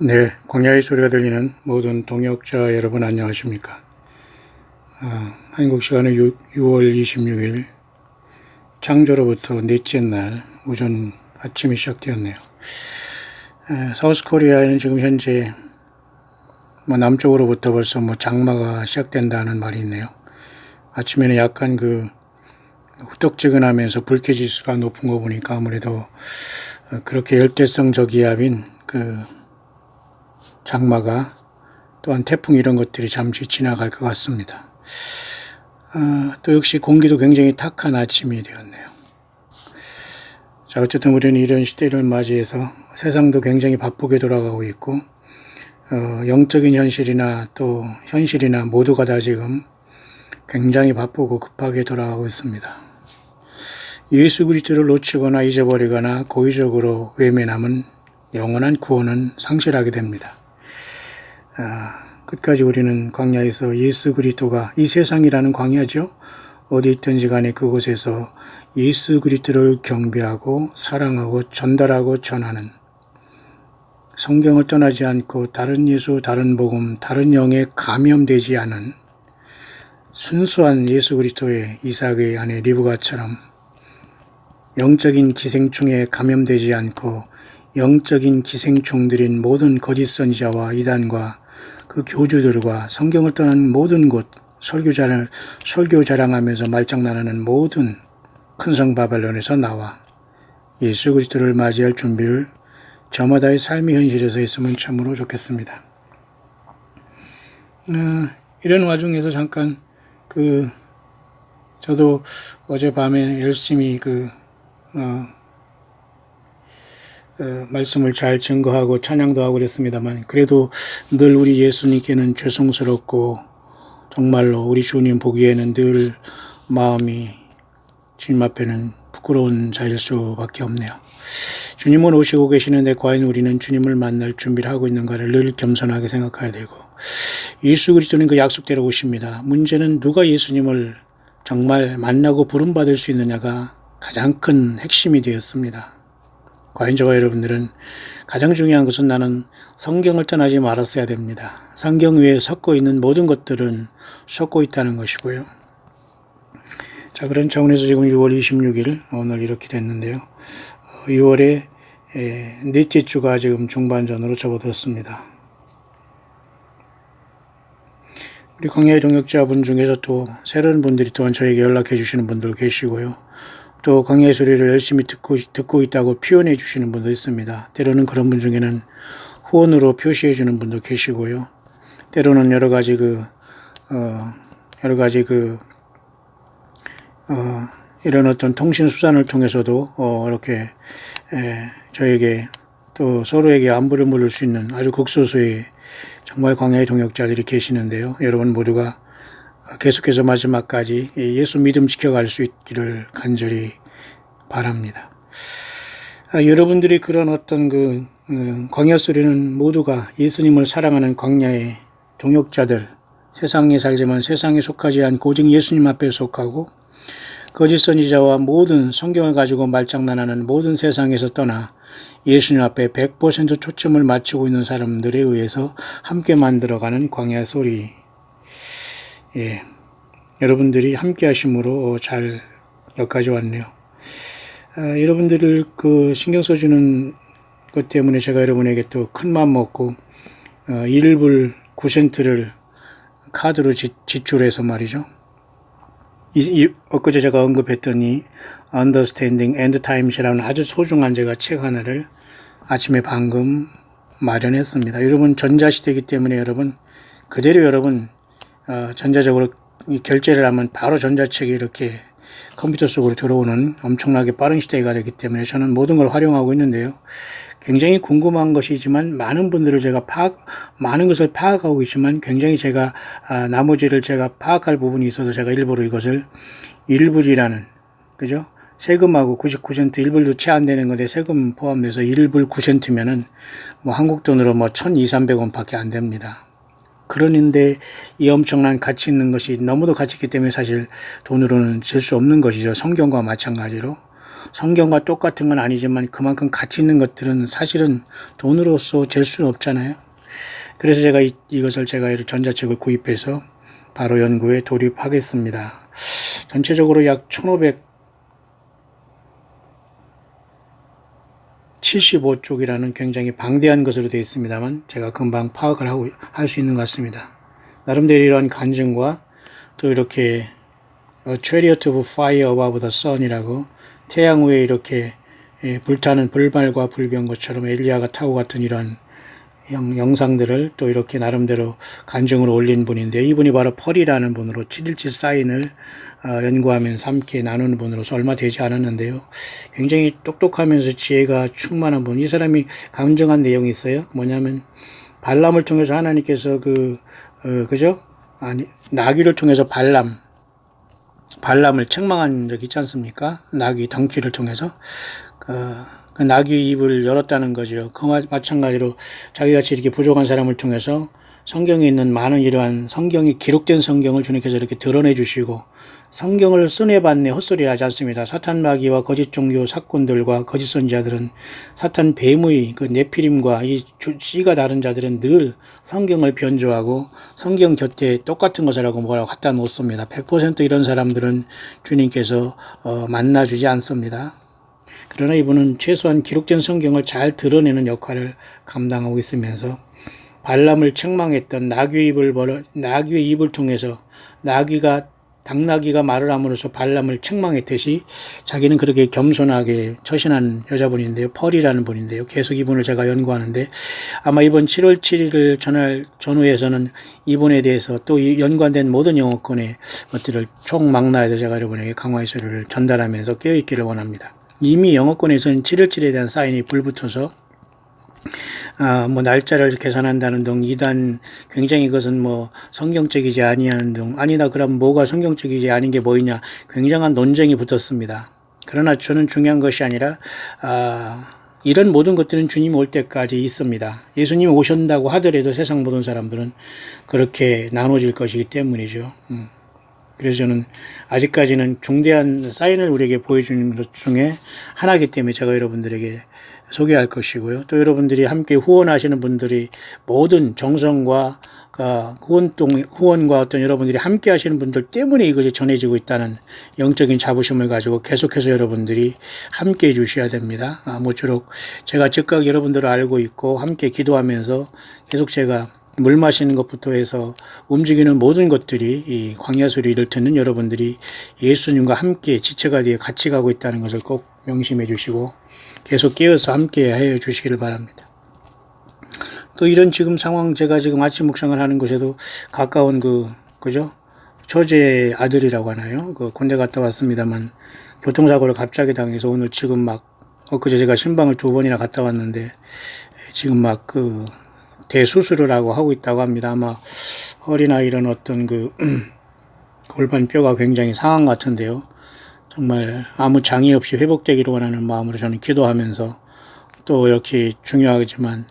네, 광야의 소리가 들리는 모든 동역자 여러분 안녕하십니까? 한국 시간은 6월 26일 창조로부터 넷째 날 오전 아침이 시작되었네요. 사우스 코리아에는 지금 현재 남쪽으로부터 벌써 장마가 시작된다는 말이 있네요. 아침에는 약간 후떡지근하면서 불쾌지수가 높은 거 보니까 아무래도 그렇게 열대성 저기압인 장마가 또한 태풍 이런 것들이 잠시 지나갈 것 같습니다. 또 역시 공기도 굉장히 탁한 아침이 되었네요. 자, 어쨌든 우리는 이런 시대를 맞이해서 세상도 굉장히 바쁘게 돌아가고 있고 영적인 현실이나 또 현실이나 모두가 다 지금 굉장히 바쁘고 급하게 돌아가고 있습니다. 예수 그리스도를 놓치거나 잊어버리거나 고의적으로 외면하면 영원한 구원은 상실하게 됩니다. 끝까지 우리는 광야에서 예수 그리스도가 이 세상이라는 광야죠. 어디 있든지 간에 그곳에서 예수 그리스도를 경배하고 사랑하고 전달하고 전하는, 성경을 떠나지 않고 다른 예수, 다른 복음, 다른 영에 감염되지 않은 순수한 예수 그리스도의 이삭의 아내 리브가처럼 영적인 기생충에 감염되지 않고 영적인 기생충들인 모든 거짓 선지자와 이단과 그 교주들과 성경을 떠난 모든 곳 설교 자랑하면서 말장난하는 모든 큰성 바벨론에서 나와 예수 그리스도를 맞이할 준비를 저마다의 삶의 현실에서 했으면 참으로 좋겠습니다. 이런 와중에서 잠깐 저도 어젯밤에 열심히 말씀을 잘 증거하고 찬양도 하고 그랬습니다만, 그래도 늘 우리 예수님께는 죄송스럽고 정말로 우리 주님 보기에는 늘 마음이 주님 앞에는 부끄러운 자일 수밖에 없네요. 주님은 오시고 계시는데 과연 우리는 주님을 만날 준비를 하고 있는가를 늘 겸손하게 생각해야 되고, 예수 그리스도는 그 약속대로 오십니다. 문제는 누가 예수님을 정말 만나고 부름받을 수 있느냐가 가장 큰 핵심이 되었습니다. 과연 저와 여러분들은 가장 중요한 것은 나는 성경을 떠나지 말았어야 됩니다. 성경 위에 섞고 있는 모든 것들은 섞고 있다는 것이고요. 자, 그런 차원에서 지금 6월 26일 오늘 이렇게 됐는데요. 6월의 넷째 주가 지금 중반전으로 접어들었습니다. 우리 광야의 동역자분 중에서 또 새로운 분들이 또한 저에게 연락해 주시는 분들 계시고요. 또 광야의 소리를 열심히 듣고 있다고 표현해 주시는 분도 있습니다. 때로는 그런 분 중에는 후원으로 표시해 주는 분도 계시고요. 때로는 여러 가지 이런 어떤 통신 수단을 통해서도 이렇게 저에게 또 서로에게 안부를 물을 수 있는 아주 극소수의 정말 광야의 동역자들이 계시는데요. 여러분 모두가 계속해서 마지막까지 예수 믿음 지켜갈 수 있기를 간절히 바랍니다. 여러분들이 그런 어떤 광야 소리는 모두가 예수님을 사랑하는 광야의 동역자들, 세상에 살지만 세상에 속하지 않고 오직 예수님 앞에 속하고 거짓 선지자와 모든 성경을 가지고 말장난하는 모든 세상에서 떠나 예수님 앞에 100% 초점을 맞추고 있는 사람들에 의해서 함께 만들어가는 광야 소리. 여러분들이 함께 하심으로 잘 여기까지 왔네요. 여러분들을 신경 써주는 것 때문에 제가 여러분에게 또 큰 맘 먹고 1불 9센트를 카드로 지출해서 말이죠. 엊그제 제가 언급했더니 Understanding End Times이라는 아주 소중한 제가 책 하나를 아침에 방금 마련했습니다. 여러분 전자시대이기 때문에 여러분 그대로 여러분 전자적으로 결제를 하면 바로 전자책이 이렇게 컴퓨터 속으로 들어오는 엄청나게 빠른 시대가 되기 때문에 저는 모든 걸 활용하고 있는데요. 굉장히 궁금한 것이지만 많은 분들을 제가 많은 것을 파악하고 있지만 굉장히 제가 나머지를 제가 파악할 부분이 있어서 제가 일부러 이것을 1불이라는, 그죠? 세금하고 99센트 1불도 채 안 되는 건데 세금 포함돼서 1불 9센트면은 한국 돈으로 1,200-1,300원 밖에 안 됩니다. 그러는데 이 엄청난 가치 있는 것이 너무도 가치 있기 때문에 사실 돈으로는 잴 수 없는 것이죠. 성경과 마찬가지로 성경과 똑같은 건 아니지만 그만큼 가치 있는 것들은 사실은 돈으로서 잴 수는 없잖아요. 그래서 제가 이것을 제가 전자책을 구입해서 바로 연구에 돌입하겠습니다. 전체적으로 약 1575쪽이라는 굉장히 방대한 것으로 되어 있습니다만 제가 금방 파악을 할 수 있는 것 같습니다. 나름대로 이러한 간증과 또 이렇게 Chariot of Fire Above the Sun이라고 태양 위에 이렇게 불타는 불말과 불병거처럼 엘리야가 타고 갔던 이런 영상들을 또 이렇게 나름대로 간증으로 올린 분인데, 이분이 바로 펄이라는 분으로 717 사인을 연구하면서 함께 나누는 분으로서 얼마 되지 않았는데요. 굉장히 똑똑하면서 지혜가 충만한 분. 이 사람이 감정한 내용이 있어요. 뭐냐면 발람을 통해서 하나님께서 그죠? 아니, 나귀를 통해서 발람을 책망한 적이 있지 않습니까? 나귀 덩키를 통해서 그 나귀 입을 열었다는 거죠. 그 마찬가지로 자기같이 이렇게 부족한 사람을 통해서 성경에 있는 많은 이러한 성경이 기록된 성경을 주님께서 이렇게 드러내 주시고, 성경을 쓴해봤네 헛소리 하지 않습니다. 사탄 마귀와 거짓 종교 사건들과 거짓 선지자들은, 사탄 뱀의 그 네피림과 이 씨가 다른 자들은 늘 성경을 변조하고 성경 곁에 똑같은 것을 하고 뭐라고 갖다 놓습니다. 100% 이런 사람들은 주님께서 만나주지 않습니다. 그러나 이분은 최소한 기록된 성경을 잘 드러내는 역할을 감당하고 있으면서 발람을 책망했던 나귀의 입을 통해서 당나귀가 말을 함으로써 발람을 책망했듯이 자기는 그렇게 겸손하게 처신한 여자분인데요. 펄이라는 분인데요. 계속 이분을 제가 연구하는데 아마 이번 7월 7일 전후에서는 이분에 대해서 또 연관된 모든 영어권의 것들을 총망라해서 제가 여러분에게 강화의 소리를 전달하면서 깨어있기를 원합니다. 이미 영어권에서는 7.17에 대한 사인이 불붙어서 뭐 날짜를 계산한다는 등 이단 굉장히 이것은 뭐 성경적이지 아니하는 등, 아니다 그럼 뭐가 성경적이지 아닌 게 뭐이냐, 굉장한 논쟁이 붙었습니다. 그러나 저는 중요한 것이 아니라 이런 모든 것들은 주님 올 때까지 있습니다. 예수님 오신다고 하더라도 세상 모든 사람들은 그렇게 나눠질 것이기 때문이죠. 그래서 저는 아직까지는 중대한 사인을 우리에게 보여주는 것 중에 하나이기 때문에 제가 여러분들에게 소개할 것이고요. 또 여러분들이 함께 후원하시는 분들이 모든 정성과 후원과 어떤 여러분들이 함께 하시는 분들 때문에 이것이 전해지고 있다는 영적인 자부심을 가지고 계속해서 여러분들이 함께 해 주셔야 됩니다. 모쪼록 제가 즉각 여러분들을 알고 있고 함께 기도하면서 계속 제가 물 마시는 것부터 해서 움직이는 모든 것들이 이 광야 소리를 듣는 여러분들이 예수님과 함께 지체가 되어 같이 가고 있다는 것을 꼭 명심해 주시고 계속 깨어서 함께 해 주시기를 바랍니다. 또 이런 지금 상황, 제가 지금 아침 묵상을 하는 곳에도 가까운 그죠? 처제 아들이라고 하나요? 군대 갔다 왔습니다만 교통사고를 갑자기 당해서 오늘 지금 엊그제 제가 신방을 2번이나 갔다 왔는데 지금 대수술을 하고 있다고 합니다. 아마 허리나 이런 어떤 골반뼈가 굉장히 상한 것 같은데요. 정말 아무 장애 없이 회복되기를 원하는 마음으로 저는 기도하면서, 또 이렇게 중요하지만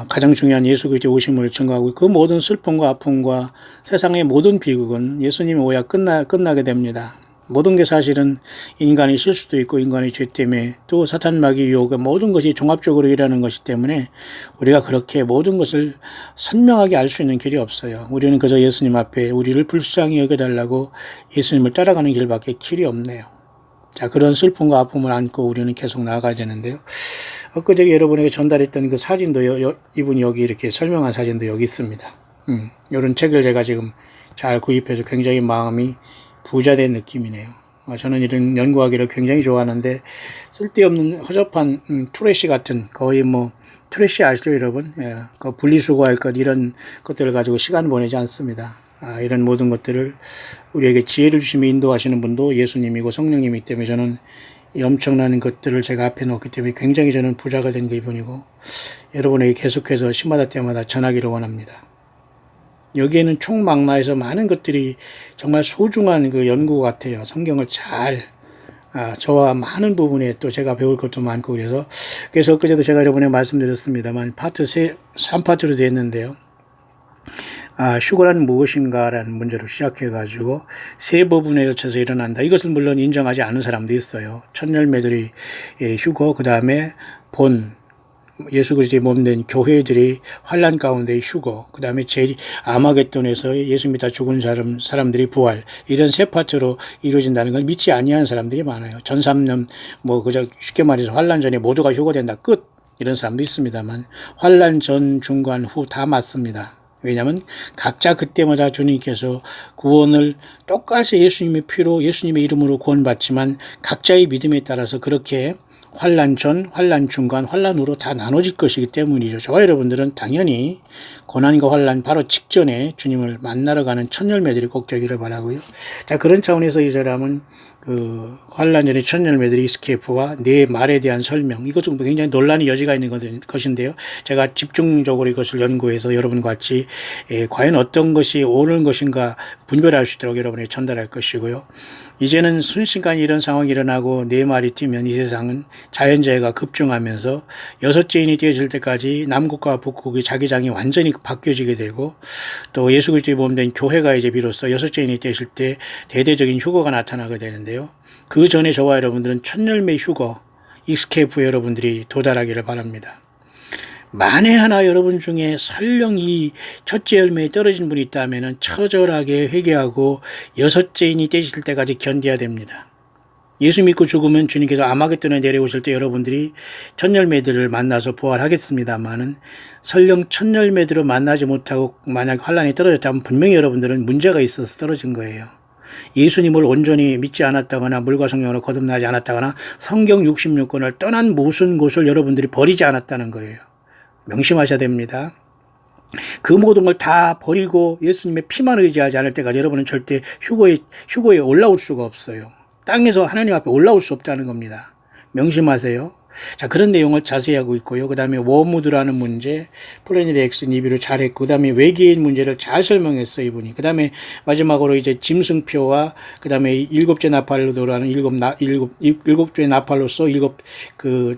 가장 중요한 예수 그리스도의 오심을 증거하고, 그 모든 슬픔과 아픔과 세상의 모든 비극은 예수님이 오야 끝나게 됩니다. 모든 게 사실은 인간의 실수도 있고 인간의 죄 때문에 또 사탄 마귀 유혹, 모든 것이 종합적으로 일하는 것이기 때문에 우리가 그렇게 모든 것을 선명하게 알 수 있는 길이 없어요. 우리는 그저 예수님 앞에 우리를 불쌍히 여겨달라고 예수님을 따라가는 길밖에 길이 없네요. 자, 그런 슬픔과 아픔을 안고 우리는 계속 나아가야 되는데요. 엊그제 여러분에게 전달했던 그 사진도 이분이 여기 이렇게 설명한 사진도 여기 있습니다. 이런 책을 제가 지금 잘 구입해서 굉장히 마음이 부자된 느낌이네요. 저는 이런 연구하기를 굉장히 좋아하는데 쓸데없는 허접한 트래시 같은, 거의 트래시 아시죠 여러분? 그 분리수거할 것, 이런 것들을 가지고 시간 보내지 않습니다. 이런 모든 것들을 우리에게 지혜를 주시며 인도하시는 분도 예수님이고 성령님이기 때문에 저는 이 엄청난 것들을 제가 앞에 놓기 때문에 굉장히 저는 부자가 된 기분이고 여러분에게 계속해서 시마다 때마다 전하기를 원합니다. 여기에는 총망라해서 많은 것들이 정말 소중한 연구 같아요. 성경을 잘 저와 많은 부분에 또 제가 배울 것도 많고 그래서 엊그제도 제가 여러분에 말씀드렸습니다만 3파트로 되어 있는데요. 휴거란 무엇인가라는 문제로 시작해가지고 세 부분에 걸쳐서 일어난다. 이것을 물론 인정하지 않은 사람도 있어요. 첫 열매들이 휴거, 그 다음에 예수 그리스도의 몸된 교회들이 환란 가운데 휴거, 그 다음에 아마겟돈에서 예수 믿다 죽은 사람들이 부활, 이런 세 파트로 이루어진다는 걸 믿지 아니하는 사람들이 많아요. 전 3년 그저 쉽게 말해서 환란 전에 모두가 휴거된다 끝, 이런 사람도 있습니다만 환란 전, 중간, 후 다 맞습니다. 왜냐하면 각자 그때마다 주님께서 구원을 똑같이 예수님의 피로 예수님의 이름으로 구원받지만 각자의 믿음에 따라서 그렇게 환란 전, 환란 중간, 환란 후로 다 나눠질 것이기 때문이죠. 저와 여러분들은 당연히 고난과 환란 바로 직전에 주님을 만나러 가는 첫 열매들이 꼭 되기를 바라고요. 자, 그런 차원에서 이 사람은 환란 전의 첫 열매들이 스케프와 내 말에 대한 설명, 이것 은 굉장히 논란의 여지가 있는 것인데요. 제가 집중적으로 이것을 연구해서 여러분과 같이 과연 어떤 것이 옳은 것인가 분별할 수 있도록 여러분에 전달할 것이고요. 이제는 순식간에 이런 상황이 일어나고 내 말이 뛰면 이 세상은 자연재해가 급증하면서 여섯째인이 되어질 때까지 남국과 북국의 자기장이 완전히 바뀌어지게 되고, 또 예수 그리스도의 몸된 교회가 이제 비로소 여섯째인이 되실 때 대대적인 휴거가 나타나게 되는데요. 그 전에 저와 여러분들은 첫 열매 휴거, 익스케이프에 여러분들이 도달하기를 바랍니다. 만에 하나 여러분 중에 설령 이 첫째 열매에 떨어진 분이 있다면 처절하게 회개하고 여섯째인이 되실 때까지 견뎌야 됩니다. 예수 믿고 죽으면 주님께서 아마겟돈에 내려오실 때 여러분들이 첫 열매들을 만나서 부활하겠습니다만은, 설령 첫 열매들을 만나지 못하고 만약 환란이 떨어졌다면 분명히 여러분들은 문제가 있어서 떨어진 거예요. 예수님을 온전히 믿지 않았다거나 물과 성령으로 거듭나지 않았다거나 성경 66권을 떠난 무슨 곳을 여러분들이 버리지 않았다는 거예요. 명심하셔야 됩니다. 그 모든 걸 다 버리고 예수님의 피만 의지하지 않을 때까지 여러분은 절대 휴거에 올라올 수가 없어요. 땅에서 하나님 앞에 올라올 수 없다는 겁니다. 명심하세요. 자, 그런 내용을 자세히 하고 있고요. 그 다음에 워무드라는 문제, 플래닛 X 리뷰를 잘했고, 그 다음에 외계인 문제를 잘 설명했어요, 이분이. 그 다음에 마지막으로 이제 짐승표와 그 다음에 일곱째 나팔로라는 일곱째 나팔로서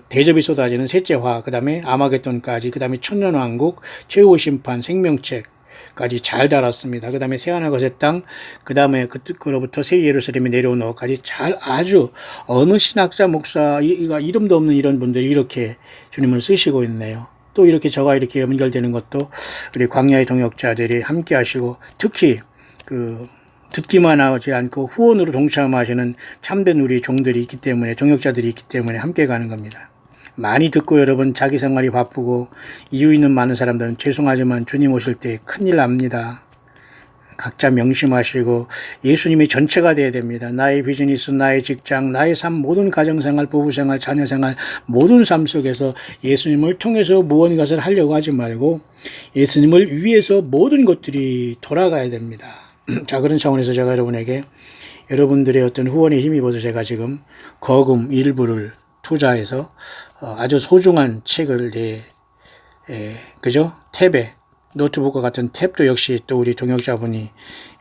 대접이 쏟아지는 셋째 화, 그 다음에 아마겟돈까지, 그 다음에 천년왕국, 최후 심판, 생명책, 까지 잘 달았습니다. 그 다음에 새하늘 것의 땅, 그 다음에 그로부터 새 예루살렘이 내려오는 것까지 잘 아주 어느 신학자, 목사, 이름도 없는 이런 분들이 이렇게 주님을 쓰시고 있네요. 또 이렇게 저가 이렇게 연결되는 것도 우리 광야의 동역자들이 함께 하시고, 특히 듣기만 하지 않고 후원으로 동참하시는 참된 우리 종들이 있기 때문에, 동역자들이 있기 때문에 함께 가는 겁니다. 많이 듣고 여러분 자기 생활이 바쁘고 이유 있는 많은 사람들은 죄송하지만 주님 오실 때 큰일 납니다. 각자 명심하시고 예수님이 전체가 되어야 됩니다. 나의 비즈니스, 나의 직장, 나의 삶, 모든 가정생활, 부부생활, 자녀생활, 모든 삶 속에서 예수님을 통해서 무언가를 하려고 하지 말고 예수님을 위해서 모든 것들이 돌아가야 됩니다. 자, 그런 차원에서 제가 여러분에게 여러분들의 어떤 후원에 힘입어서 제가 지금 거금 일부를 투자해서 아주 소중한 책을 그죠? 탭에, 노트북과 같은 탭도 역시 또 우리 동역자분이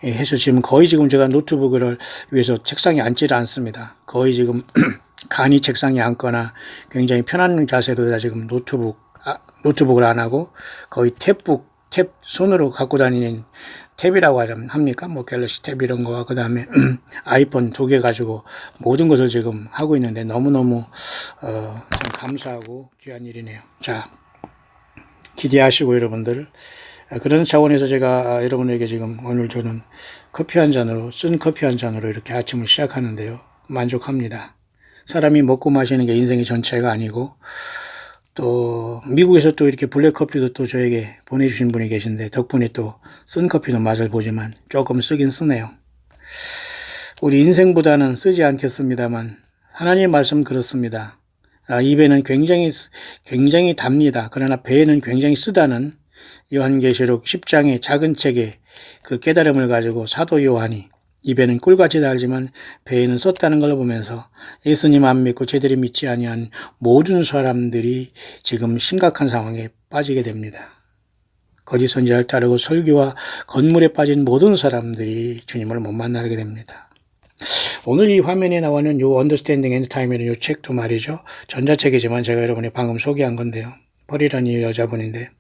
해서 지금 거의 지금 제가 노트북을 위해서 책상에 앉지를 않습니다. 거의 지금 간이 책상에 앉거나 굉장히 편한 자세로 지금 노트북을 안 하고 거의 탭 손으로 갖고 다니는 탭이라고 합니까? 갤럭시 탭 이런 거와 그 다음에 아이폰 2개 가지고 모든 것을 지금 하고 있는데 너무너무 참 감사하고 귀한 일이네요. 자, 기대하시고 여러분들, 그런 차원에서 제가 여러분에게 지금 오늘 저는 쓴 커피 한 잔으로 이렇게 아침을 시작하는데요. 만족합니다. 사람이 먹고 마시는 게 인생의 전체가 아니고, 또 미국에서 또 이렇게 블랙커피도 또 저에게 보내주신 분이 계신데 덕분에 또 쓴 커피도 맛을 보지만 조금 쓰긴 쓰네요. 우리 인생보다는 쓰지 않겠습니다만 하나님의 말씀 그렇습니다. 입에는 굉장히 답니다. 그러나 배에는 굉장히 쓰다는 요한계시록 10장의 작은 책에 그 깨달음을 가지고 사도 요한이 입에는 꿀같이 달지만 배에는 썼다는 걸 보면서 예수님 안 믿고 제대로 믿지 아니한 모든 사람들이 지금 심각한 상황에 빠지게 됩니다. 거짓 선지자를 따르고 설교와 건물에 빠진 모든 사람들이 주님을 못 만나게 됩니다. 오늘 이 화면에 나오는 요 Understanding End Time이라는 요 책도 말이죠. 전자책이지만 제가 여러분이 방금 소개한 건데요. 펄이라는 이 여자분인데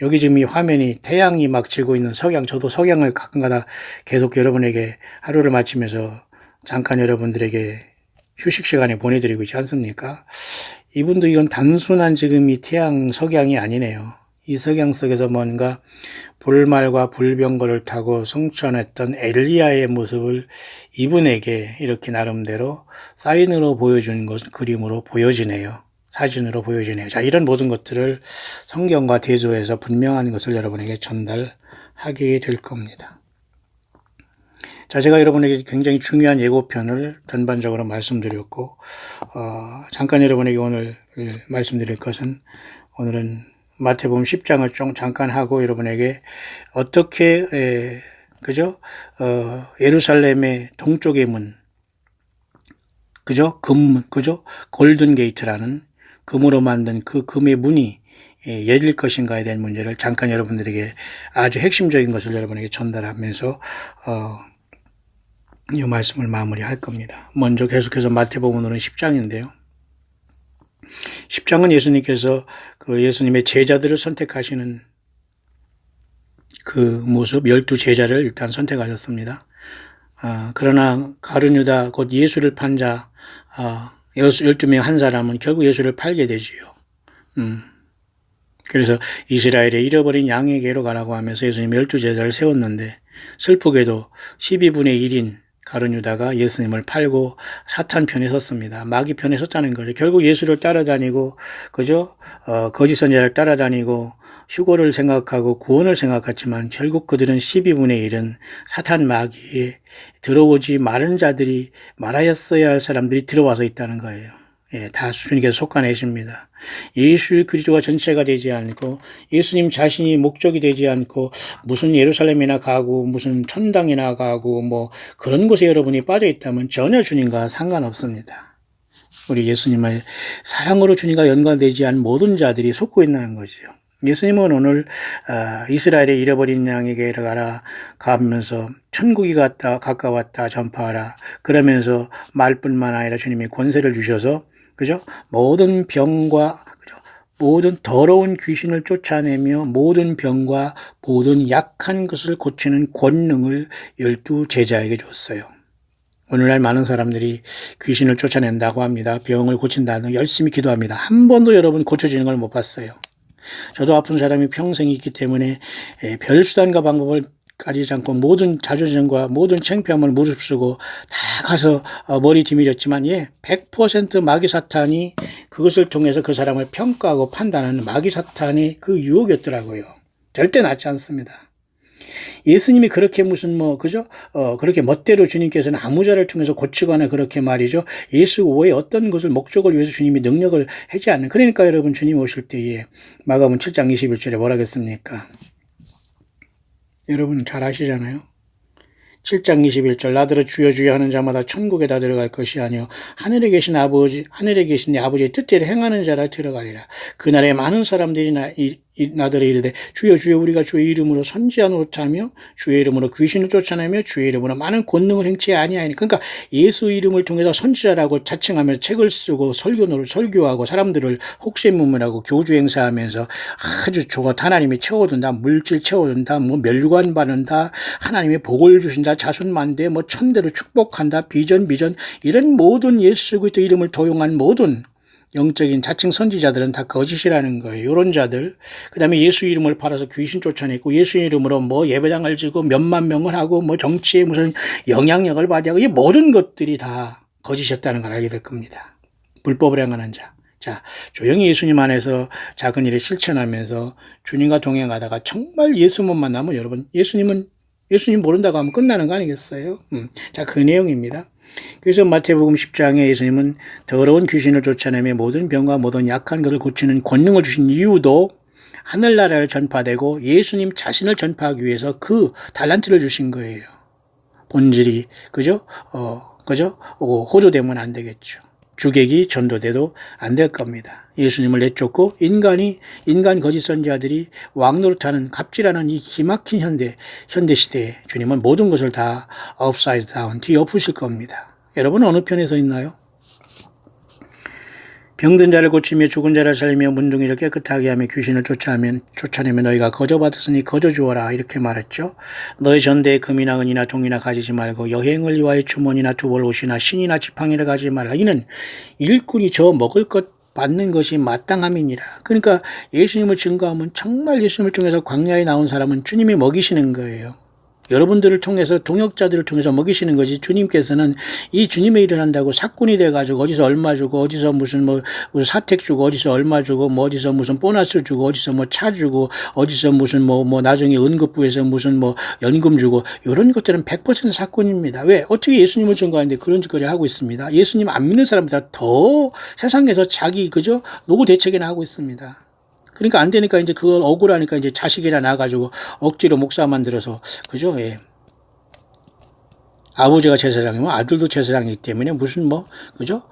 여기 지금 이 화면이 태양이 막 지고 있는 석양, 저도 석양을 가끔가다 계속 여러분에게 하루를 마치면서 잠깐 여러분들에게 휴식 시간에 보내드리고 있지 않습니까? 이분도 이건 단순한 지금 이 태양 석양이 아니네요. 이 석양 속에서 뭔가 불말과 불병거를 타고 성천했던 엘리야의 모습을 이분에게 이렇게 나름대로 사인으로 보여준 것, 그림으로 보여지네요. 사진으로 보여지네요. 자, 이런 모든 것들을 성경과 대조해서 분명한 것을 여러분에게 전달하게 될 겁니다. 자, 제가 여러분에게 굉장히 중요한 예고편을 전반적으로 말씀드렸고, 잠깐 여러분에게 오늘 말씀드릴 것은, 오늘은 마태복음 10장을 좀 잠깐 하고 여러분에게 어떻게, 예루살렘의 동쪽의 문, 골든 게이트라는 금으로 만든 그 금의 문이 열릴 것인가에 대한 문제를 잠깐 여러분들에게 아주 핵심적인 것을 여러분에게 전달하면서, 이 말씀을 마무리할 겁니다. 먼저 계속해서 마태복음으로는 10장인데요. 10장은 예수님께서 그 예수님의 제자들을 선택하시는 그 모습, 12제자를 일단 선택하셨습니다. 그러나 가룟 유다 곧 예수를 판 자 12명 한 사람은 결국 예수를 팔게 되지요. 그래서 이스라엘의 잃어버린 양에게로 가라고 하면서 예수님이 12제자를 세웠는데 슬프게도 12분의 1인 가룟 유다가 예수님을 팔고 사탄 편에 섰습니다. 마귀 편에 섰다는 거죠. 결국 예수를 따라다니고, 거짓 선지자를 따라다니고, 휴거를 생각하고 구원을 생각했지만 결국 그들은 12분의 1은 사탄 마귀에 들어오지 말은 자들이, 말하였어야 할 사람들이 들어와서 있다는 거예요. 예, 다 주님께서 속아내십니다. 예수 그리스도가 전체가 되지 않고 예수님 자신이 목적이 되지 않고 무슨 예루살렘이나 가고 무슨 천당이나 가고 뭐 그런 곳에 여러분이 빠져 있다면 전혀 주님과 상관없습니다. 우리 예수님의 사랑으로 주님과 연관되지 않은 모든 자들이 속고 있는 거죠. 예수님은 오늘 이스라엘의 잃어버린 양에게 가라 가면서 천국이 가까웠다 전파하라 그러면서 말뿐만 아니라 주님이 권세를 주셔서 모든 병과 모든 더러운 귀신을 쫓아내며 모든 병과 모든 약한 것을 고치는 권능을 12제자에게 줬어요. 오늘날 많은 사람들이 귀신을 쫓아낸다고 합니다. 병을 고친다는 열심히 기도합니다. 한 번도 여러분 고쳐지는 걸 못 봤어요. 저도 아픈 사람이 평생 있기 때문에 별 수단과 방법을 가리지 않고 모든 자존심과 모든 창피함을 무릅쓰고 다 가서 머리 뒤밀었지만 100% 마귀 사탄이 그것을 통해서 그 사람을 평가하고 판단하는 마귀 사탄의 그 유혹이었더라고요. 절대 낫지 않습니다. 예수님이 그렇게 그렇게 멋대로 주님께서는 아무자를 통해서 고치거나 그렇게 말이죠. 예수 외에 어떤 것을 목적을 위해서 주님이 능력을 하지 않는. 그러니까 여러분 주님 오실 때에 마가복음 7장 21절에 뭐라 하겠습니까? 여러분 잘 아시잖아요. 7장 21절 나더러 주여 주여 하는 자마다 천국에 다 들어갈 것이 아니요 하늘에 계신 내 아버지의 뜻대로 행하는 자라 들어가리라. 그날에 많은 사람들이 나더러 이르되 주여 주여 우리가 주의 이름으로 선지한 못하며 주의 이름으로 귀신을 쫓아내며 주의 이름으로 많은 권능을 행치 아니하니. 그러니까 예수 이름을 통해서 선지자라고 자칭하며 책을 쓰고 설교하고 사람들을 혹세무문하고 교주 행사하면서 아주 하나님이 채워준다, 물질 채워준다, 멸관 받는다, 하나님의 복을 주신다, 자손만대, 천대로 축복한다, 비전 이런 모든 예수 그리스도 이름을 도용한 모든 영적인 자칭 선지자들은 다 거짓이라는 거예요. 이런 자들. 그 다음에 예수 이름을 팔아서 귀신 쫓아내고 예수 이름으로 예배당을 지고 몇만 명을 하고 정치에 무슨 영향력을 발휘하고 이 모든 것들이 다 거짓이었다는 걸 알게 될 겁니다. 불법을 행하는 자. 자, 조용히 예수님 안에서 작은 일을 실천하면서 주님과 동행하다가 정말 예수만 만나면 여러분 예수님 모른다고 하면 끝나는 거 아니겠어요? 자, 그 내용입니다. 그래서 마태복음 10장에 예수님은 더러운 귀신을 쫓아내며 모든 병과 모든 약한 것을 고치는 권능을 주신 이유도 하늘나라를 전파되고 예수님 자신을 전파하기 위해서 그 달란트를 주신 거예요. 본질이 호도되면 안 되겠죠. 주객이 전도돼도 안 될 겁니다. 예수님을 내쫓고 인간 거짓 선지자들이 왕노릇하는 갑질하는 이 기막힌 현대 시대에 주님은 모든 것을 다 업사이드 다운 뒤엎으실 겁니다. 여러분 어느 편에 서 있나요? 병든 자를 고치며 죽은 자를 살리며 문둥이를 깨끗하게 하며 귀신을 쫓아내면 너희가 거저 받았으니 거저 주어라 이렇게 말했죠. 너희 전대에 금이나 은이나 동이나 가지지 말고 여행을 위하여 주머니나 두벌 옷이나 신이나 지팡이를 가지지 말라. 이는 일꾼이 저 먹을 것 받는 것이 마땅함이니라. 그러니까 예수님을 증거하면 정말 예수님을 통해서 광야에 나온 사람은 주님이 먹이시는 거예요. 여러분들을 통해서 동역자들을 통해서 먹이시는 거지. 주님께서는 이 주님의 일을 한다고 사꾼이 돼가지고 어디서 얼마 주고 어디서 무슨 사택 주고 어디서 얼마 주고 뭐 어디서 무슨 보너스 주고 어디서 뭐 차 주고 어디서 무슨 나중에 응급부에서 무슨 연금 주고 이런 것들은 100% 사꾼입니다. 왜? 어떻게 예수님을 증거하는데 그런 짓거리를 하고 있습니다. 예수님 안 믿는 사람보다 더 세상에서 자기 노고 대책이나 하고 있습니다. 그러니까 안 되니까 이제 그걸 억울하니까 이제 자식이나 나가지고 억지로 목사 만들어서 그죠? 예. 아버지가 제사장이면 아들도 제사장이기 때문에 무슨 그죠?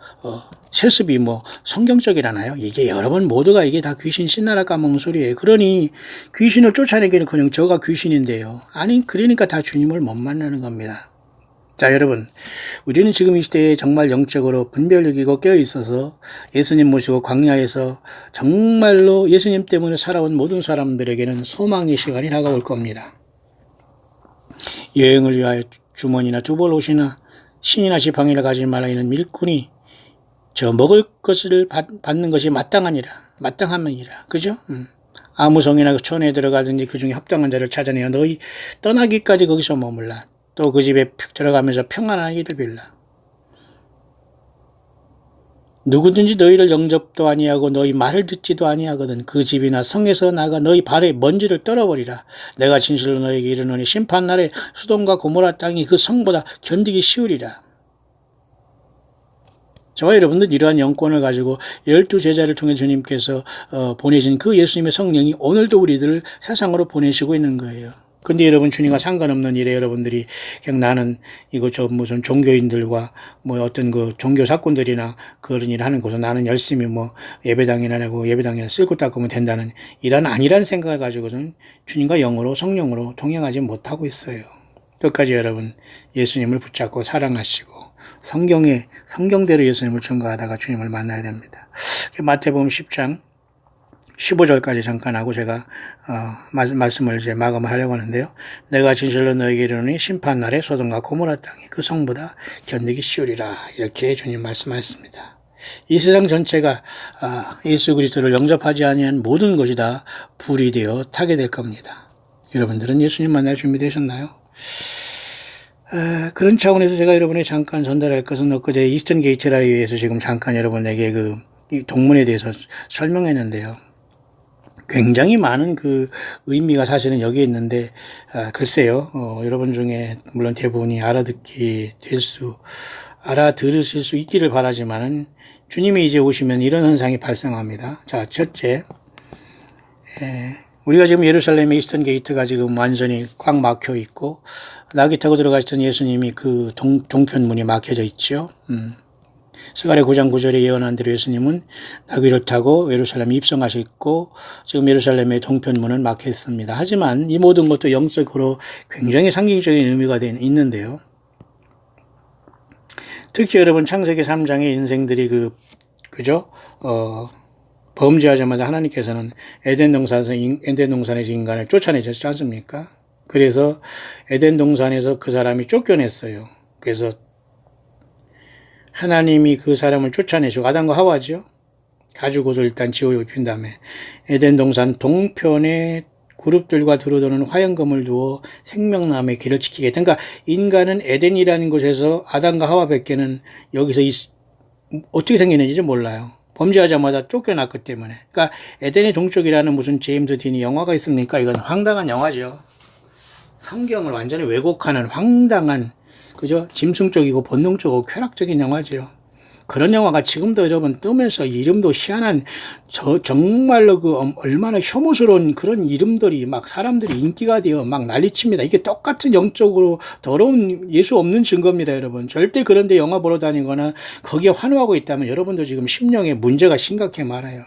세습이 성경적이라나요? 이게 여러분 모두가 이게 다 귀신 신나라 까먹는 소리예요. 그러니 귀신을 쫓아내기는커녕 저가 귀신인데요. 아니 그러니까 다 주님을 못 만나는 겁니다. 자, 여러분, 우리는 지금 이 시대에 정말 영적으로 분별력이고 깨어있어서 예수님 모시고 광야에서 정말로 예수님 때문에 살아온 모든 사람들에게는 소망의 시간이 다가올 겁니다. 여행을 위하여 주머니나 두벌 옷이나 신이나 지팡이를 가지지 말라. 이는 일꾼이 저 먹을 것을 받는 것이 마땅함이니라. 그죠? 아무 성이나 촌에 들어가든지 그 중에 합당한 자를 찾아내어 너희 떠나기까지 거기서 머물라. 또 그 집에 들어가면서 평안하기를 빌라. 누구든지 너희를 영접도 아니하고 너희 말을 듣지도 아니하거든 그 집이나 성에서 나가 너희 발에 먼지를 떨어버리라. 내가 진실로 너희에게 이르노니 심판날에 수돔과 고모라 땅이 그 성보다 견디기 쉬우리라. 저와 여러분들 이러한 영권을 가지고 12제자를 통해 주님께서 보내신 그 예수님의 성령이 오늘도 우리들을 세상으로 보내시고 있는 거예요. 근데 여러분 주님과 상관없는 일에 여러분들이 그냥 나는 무슨 종교인들과 어떤 그 종교 사건들이나 그런 일을 하는 곳은 나는 열심히 예배당이나 내고 예배당에 쓸고 닦으면 된다는 이런 아니란 생각을 가지고는 주님과 영으로 성령으로 동행하지 못하고 있어요. 끝까지 여러분 예수님을 붙잡고 사랑하시고 성경대로 예수님을 증거하다가 주님을 만나야 됩니다. 마태복음 10장 15절까지 잠깐 하고 제가 말씀을 이제 마감을 하려고 하는데요. 내가 진실로 너에게 이르노니 심판날에 소돔과 고모라 땅이 그 성보다 견디기 쉬우리라. 이렇게 주님 말씀하셨습니다. 이 세상 전체가 예수 그리스도를 영접하지 아니한 모든 것이 다 불이 되어 타게 될 겁니다. 여러분들은 예수님 만날 준비되셨나요? 그런 차원에서 제가 여러분에 잠깐 전달할 것은 엊그제 이스턴 게이트 라이브에서 지금 잠깐 여러분에게 이 동문에 대해서 설명했는데요. 굉장히 많은 그 의미가 사실은 여기에 있는데, 글쎄요, 여러분 중에 물론 대부분이 알아들으실 수 있기를 바라지만은 주님이 이제 오시면 이런 현상이 발생합니다. 자, 첫째, 우리가 지금 예루살렘의 이스턴 게이트가 지금 완전히 꽉 막혀 있고, 나귀 타고 들어가시던 예수님이 그 동편문이 막혀져 있죠. 스가랴 9장 9절에 예언한 대로 예수님은 나귀를 타고 예루살렘에 입성하셨고 지금 예루살렘의 동편문은 막혀 있습니다. 하지만 이 모든 것도 영적으로 굉장히 상징적인 의미가 있는데요. 특히 여러분 창세기 3장의 인생들이 그죠? 범죄하자마자 하나님께서는 에덴 동산에서 인간을 쫓아내셨지 않습니까? 그래서 에덴 동산에서 그 사람이 쫓겨냈어요. 그래서 하나님이 그 사람을 쫓아내시고 아담과 하와죠. 가죽옷을 일단 지어 입힌 다음에 에덴 동산 동편에 그룹들과 두루도는 화영검을 두어 생명나무의 길을 지키겠다. 그러니까 인간은 에덴이라는 곳에서 아담과 하와밖에는 여기서 어떻게 생겼는지 몰라요. 범죄하자마자 쫓겨났기 때문에. 그러니까 에덴의 동쪽이라는 무슨 제임스 딘이 영화가 있습니까? 이건 황당한 영화죠. 성경을 완전히 왜곡하는 황당한 그죠? 짐승적이고 본능적이고 쾌락적인 영화죠. 그런 영화가 지금도 여러분 뜨면서 이름도 희한한 정말로 얼마나 혐오스러운 그런 이름들이 막 사람들이 인기가 되어 막 난리칩니다. 이게 똑같은 영적으로 더러운 예수 없는 증거입니다, 여러분. 절대 그런데 영화 보러 다니거나 거기에 환호하고 있다면 여러분도 지금 심령에 문제가 심각해 말아요.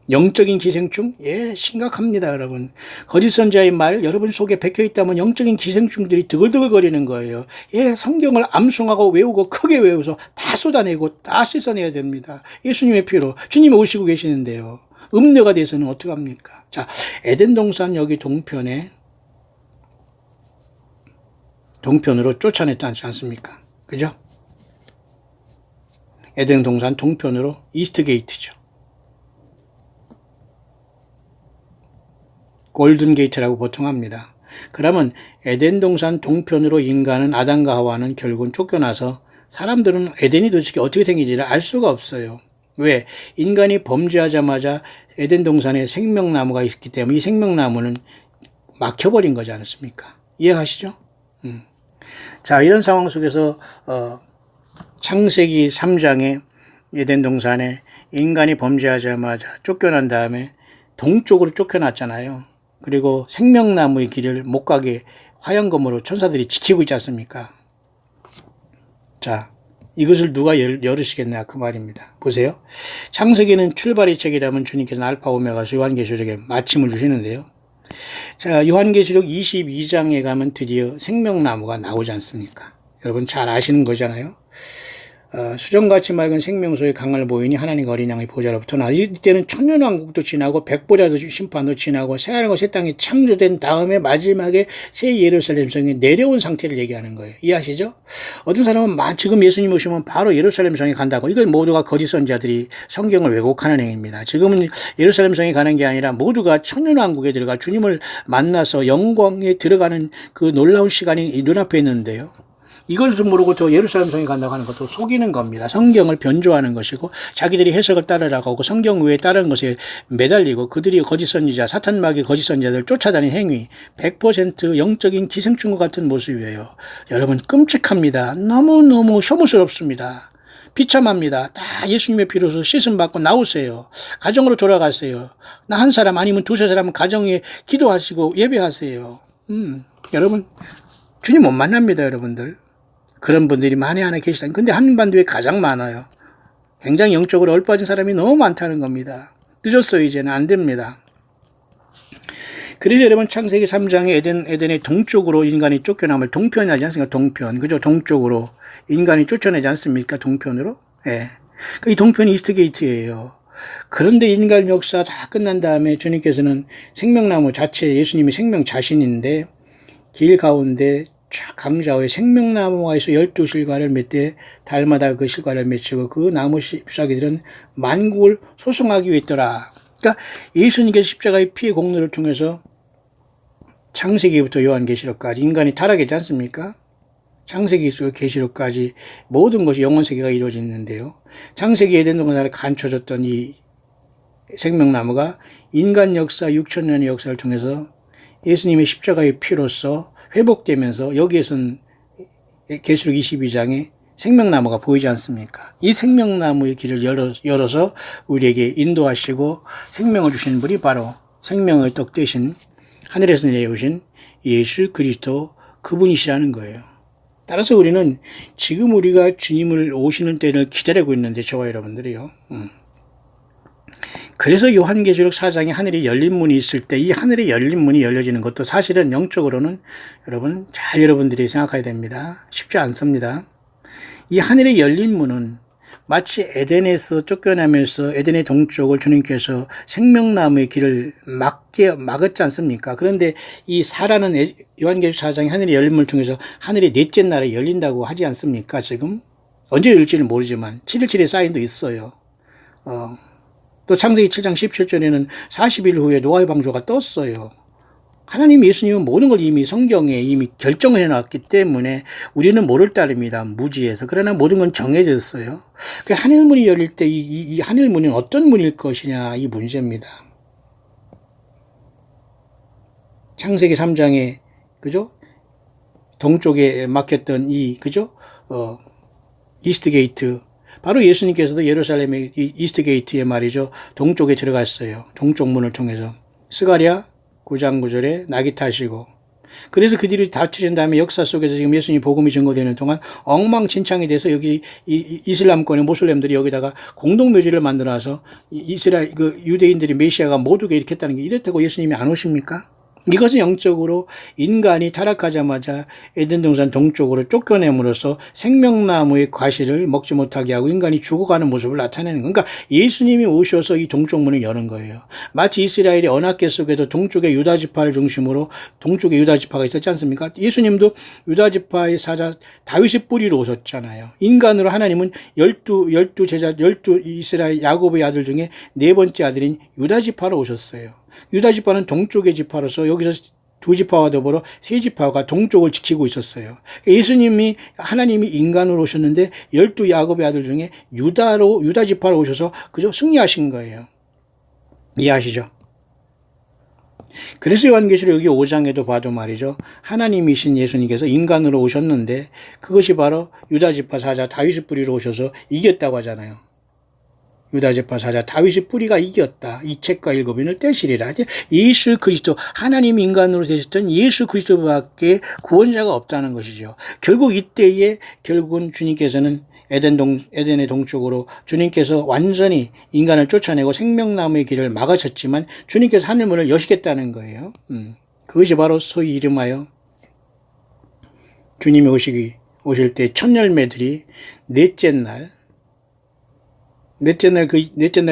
영적인 기생충? 예, 심각합니다, 여러분. 거짓 선지자의 말, 여러분 속에 박혀 있다면 영적인 기생충들이 드글드글 거리는 거예요. 예, 성경을 암송하고 외우고 크게 외워서 다 쏟아내고 다 씻어내야 됩니다. 예수님의 피로. 주님이 오시고 계시는데요. 음녀가 돼서는 어떡합니까? 자, 에덴 동산 여기 동편으로 쫓아냈지 않습니까? 그죠? 에덴 동산 동편으로 이스트 게이트죠. 골든 게이트라고 보통 합니다. 그러면 에덴 동산 동편으로 인간은 아담과 하와는 결국은 쫓겨나서 사람들은 에덴이 도대체 어떻게 생긴지를 알 수가 없어요. 왜? 인간이 범죄하자마자 에덴 동산에 생명나무가 있기 때문에 이 생명나무는 막혀버린 거지 않습니까? 이해하시죠? 자, 이런 상황 속에서 창세기 3장에 에덴 동산에 인간이 범죄하자마자 쫓겨난 다음에 동쪽으로 쫓겨났잖아요. 그리고 생명나무의 길을 못 가게 화양검으로 천사들이 지키고 있지 않습니까? 자, 이것을 누가 열으시겠냐 그 말입니다. 보세요. 창세기는 출발의 책이라면 주님께서는 알파 오메가서 요한계시록에 마침을 주시는데요. 자, 요한계시록 22장에 가면 드디어 생명나무가 나오지 않습니까? 여러분 잘 아시는 거잖아요. 수정같이 맑은 생명소의 강을 보이니 하나님과 어린 양의 보좌로부터 나. 이때는 천년왕국도 지나고 백보자도 심판도 지나고 새하늘과 새 땅이 창조된 다음에 마지막에 새 예루살렘 성에 내려온 상태를 얘기하는 거예요. 이해하시죠? 어떤 사람은 지금 예수님 오시면 바로 예루살렘 성에 간다고. 이건 모두가 거짓 선지자들이 성경을 왜곡하는 행위입니다. 지금은 예루살렘 성에 가는 게 아니라 모두가 천년왕국에 들어가 주님을 만나서 영광에 들어가는 그 놀라운 시간이 눈앞에 있는데요. 이걸 좀 모르고 저 예루살렘 성에 간다고 하는 것도 속이는 겁니다. 성경을 변조하는 것이고 자기들이 해석을 따르라고 하고 성경 외에 다른 것에 매달리고 그들이 거짓 선지자, 사탄마귀 거짓 선지자들 쫓아다니는 행위 100% 영적인 기생충과 같은 모습이에요. 여러분 끔찍합니다. 너무너무 혐오스럽습니다. 비참합니다. 다 예수님의 피로서 씻음 받고 나오세요. 가정으로 돌아가세요. 나 한 사람 아니면 두세 사람은 가정에 기도하시고 예배하세요. 여러분 주님 못 만납니다, 여러분들. 그런 분들이 만에 하나 계시다. 근데 한반도에 가장 많아요. 굉장히 영적으로 얼빠진 사람이 너무 많다는 겁니다. 늦었어요. 이제는 안 됩니다. 그래서 여러분 창세기 3장에 에덴의 동쪽으로 인간이 쫓겨남을 동편이지 않습니까? 동편. 그죠? 동쪽으로 인간이 쫓아내지 않습니까? 동편으로. 예. 이 동편이 이스트 게이트예요. 그런데 인간 역사 다 끝난 다음에 주님께서는 생명나무 자체, 예수님이 생명 자신인데 길 가운데 강자의 생명나무가 있어 12실과를 맺되 달마다 그 실과를 맺히고 그 나무 잎사귀들은 만국을 소송하기 위해 있더라. 그러니까 예수님께서 십자가의 피의 공로를 통해서 창세기부터 요한계시록까지 인간이 타락했지 않습니까? 창세기에서 계시록까지 모든 것이 영원세계가 이루어졌는데요. 창세기 에덴 동산을 감춰졌던 이 생명나무가 인간 역사 6,000년의 역사를 통해서 예수님의 십자가의 피로서 회복되면서 여기에선 계시록 22장에 생명나무가 보이지 않습니까? 이 생명나무의 길을 열어서 우리에게 인도하시고 생명을 주신 분이 바로 생명의 떡 대신 하늘에서 내려오신 예수 그리스도 그분이시라는 거예요. 따라서 우리는 지금 우리가 주님을 오시는 때를 기다리고 있는데 저와 여러분들이요. 그래서 요한계시록 4장에 하늘이 열린 문이 있을 때 이 하늘이 열린 문이 열려지는 것도 사실은 영적으로는 여러분 잘 여러분들이 생각해야 됩니다. 쉽지 않습니다. 이 하늘이 열린 문은 마치 에덴에서 쫓겨나면서 에덴의 동쪽을 주님께서 생명나무의 길을 막았지 않습니까? 그런데 이 사라는 요한계시록 4장에 하늘이 열린 문을 통해서 하늘이 넷째 날에 열린다고 하지 않습니까? 지금 언제 열릴지는 모르지만 7.17의 사인도 있어요. 또 창세기 7장 17절에는 40일 후에 노아의 방주가 떴어요. 하나님 예수님은 모든 걸 이미 성경에 이미 결정을 해놨기 때문에 우리는 모를 따릅니다. 무지에서. 그러나 모든 건 정해졌어요. 그 하늘문이 열릴 때 이 하늘문은 어떤 문일 것이냐 이 문제입니다. 창세기 3장에 그죠? 동쪽에 막혔던 그죠? 이스트 게이트. 바로 예수님께서도 예루살렘의 이스트 게이트에 말이죠. 동쪽에 들어갔어요. 동쪽 문을 통해서. 스가랴 9장 9절에 낙이 타시고 그래서 그들이 다투신 다음에 역사 속에서 지금 예수님 복음이 증거되는 동안 엉망진창이 돼서 여기 이슬람권의 모슬렘들이 여기다가 공동묘지를 만들어서 이스라엘 그 유대인들이 메시아가 못 오게 이렇게 했다는 게 이랬다고 예수님이 안 오십니까? 이것은 영적으로 인간이 타락하자마자 에덴 동산 동쪽으로 쫓겨냄으로써 생명나무의 과실을 먹지 못하게 하고 인간이 죽어가는 모습을 나타내는 거예요. 그러니까 예수님이 오셔서 이 동쪽 문을 여는 거예요. 마치 이스라엘의 언약궤 속에도 동쪽의 유다지파를 중심으로 동쪽에 유다지파가 있었지 않습니까? 예수님도 유다지파의 사자 다윗의 뿌리로 오셨잖아요. 인간으로 하나님은 열두 이스라엘 야곱의 아들 중에 네 번째 아들인 유다지파로 오셨어요. 유다지파는 동쪽의 지파로서 여기서 두 지파와 더불어 세 지파가 동쪽을 지키고 있었어요. 예수님이 하나님이 인간으로 오셨는데 12 야곱의 아들 중에 유다 지파로 오셔서 그저 승리하신 거예요. 이해하시죠? 그래서 요한계시록 여기 5장에도 봐도 말이죠. 하나님이신 예수님께서 인간으로 오셨는데 그것이 바로 유다 지파 사자 다윗의 뿌리로 오셔서 이겼다고 하잖아요. 유다지파 사자 다윗의 뿌리가 이겼다. 이 책과 일곱인을 떼시리라. 예수 그리스도 하나님이 인간으로 되셨던 예수 그리스도밖에 구원자가 없다는 것이죠. 결국 이때에 결국은 주님께서는 에덴의 동쪽으로 주님께서 완전히 인간을 쫓아내고 생명나무의 길을 막으셨지만 주님께서 하늘문을 여시겠다는 거예요. 그것이 바로 소위 이름하여 주님이 오실 때 첫 열매들이 넷째 날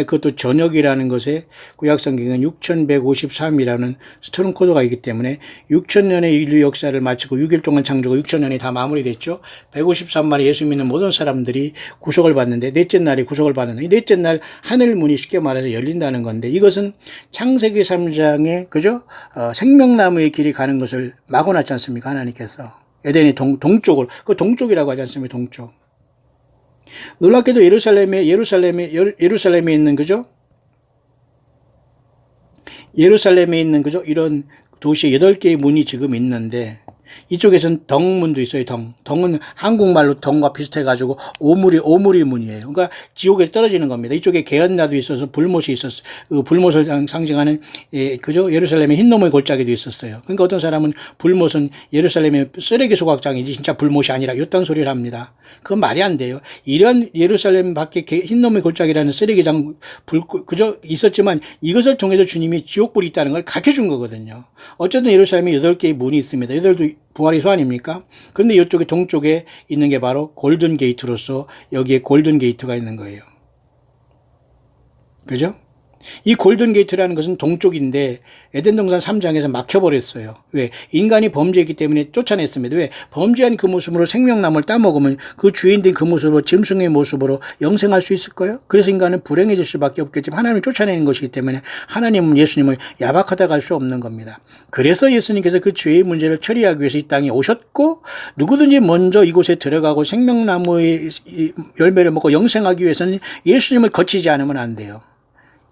그것도 저녁이라는 것에 구약성경은 6153이라는 스토론 코드가 있기 때문에 6000년의 인류 역사를 마치고 6일 동안 창조고 6000년이 다 마무리됐죠. 153만의 예수 믿는 모든 사람들이 구속을 받는데 넷째 날이 구속을 받는데 넷째 날 하늘 문이 쉽게 말해서 열린다는 건데 이것은 창세기 3장에 그죠? 생명나무의 길이 가는 것을 막아놨지 않습니까? 하나님께서 에덴의 동쪽으로 그 동쪽이라고 하지 않습니까? 동쪽. 놀랍게도 예루살렘에 있는 그죠? 예루살렘에 있는 그죠? 이런 도시에 8개의 문이 지금 있는데 이쪽에서는 덩문도 있어요. 덩은 한국말로 덩과 비슷해가지고 오므리 문이에요. 그러니까 지옥에 떨어지는 겁니다. 이쪽에 개연나도 있어서 불못이 있었어요. 그 불못을 상징하는 그죠? 예루살렘의 흰놈의 골짜기도 있었어요. 그러니까 어떤 사람은 불못은 예루살렘의 쓰레기 소각장이지 진짜 불못이 아니라 이딴 소리를 합니다. 그건 말이 안 돼요. 이런 예루살렘 밖에 흰놈의 골짜기라는 쓰레기장 그저 있었지만 이것을 통해서 주님이 지옥불이 있다는 걸 가르쳐 준 거거든요. 어쨌든 예루살렘에 8개의 문이 있습니다. 8도 부활의 수 아닙니까? 그런데 이쪽에 동쪽에 있는 게 바로 골든 게이트로서 여기에 골든 게이트가 있는 거예요. 그죠? 이 골든 게이트라는 것은 동쪽인데 에덴 동산 3장에서 막혀버렸어요. 왜? 인간이 범죄했기 때문에 쫓아냈습니다. 왜? 범죄한 그 모습으로 생명나무를 따먹으면 그 주인된 그 모습으로 짐승의 모습으로 영생할 수 있을까요? 그래서 인간은 불행해질 수밖에 없겠지만 하나님을 쫓아내는 것이기 때문에 하나님은 예수님을 야박하다고 할 수 없는 겁니다. 그래서 예수님께서 그 죄의 문제를 처리하기 위해서 이 땅에 오셨고 누구든지 먼저 이곳에 들어가고 생명나무의 열매를 먹고 영생하기 위해서는 예수님을 거치지 않으면 안 돼요.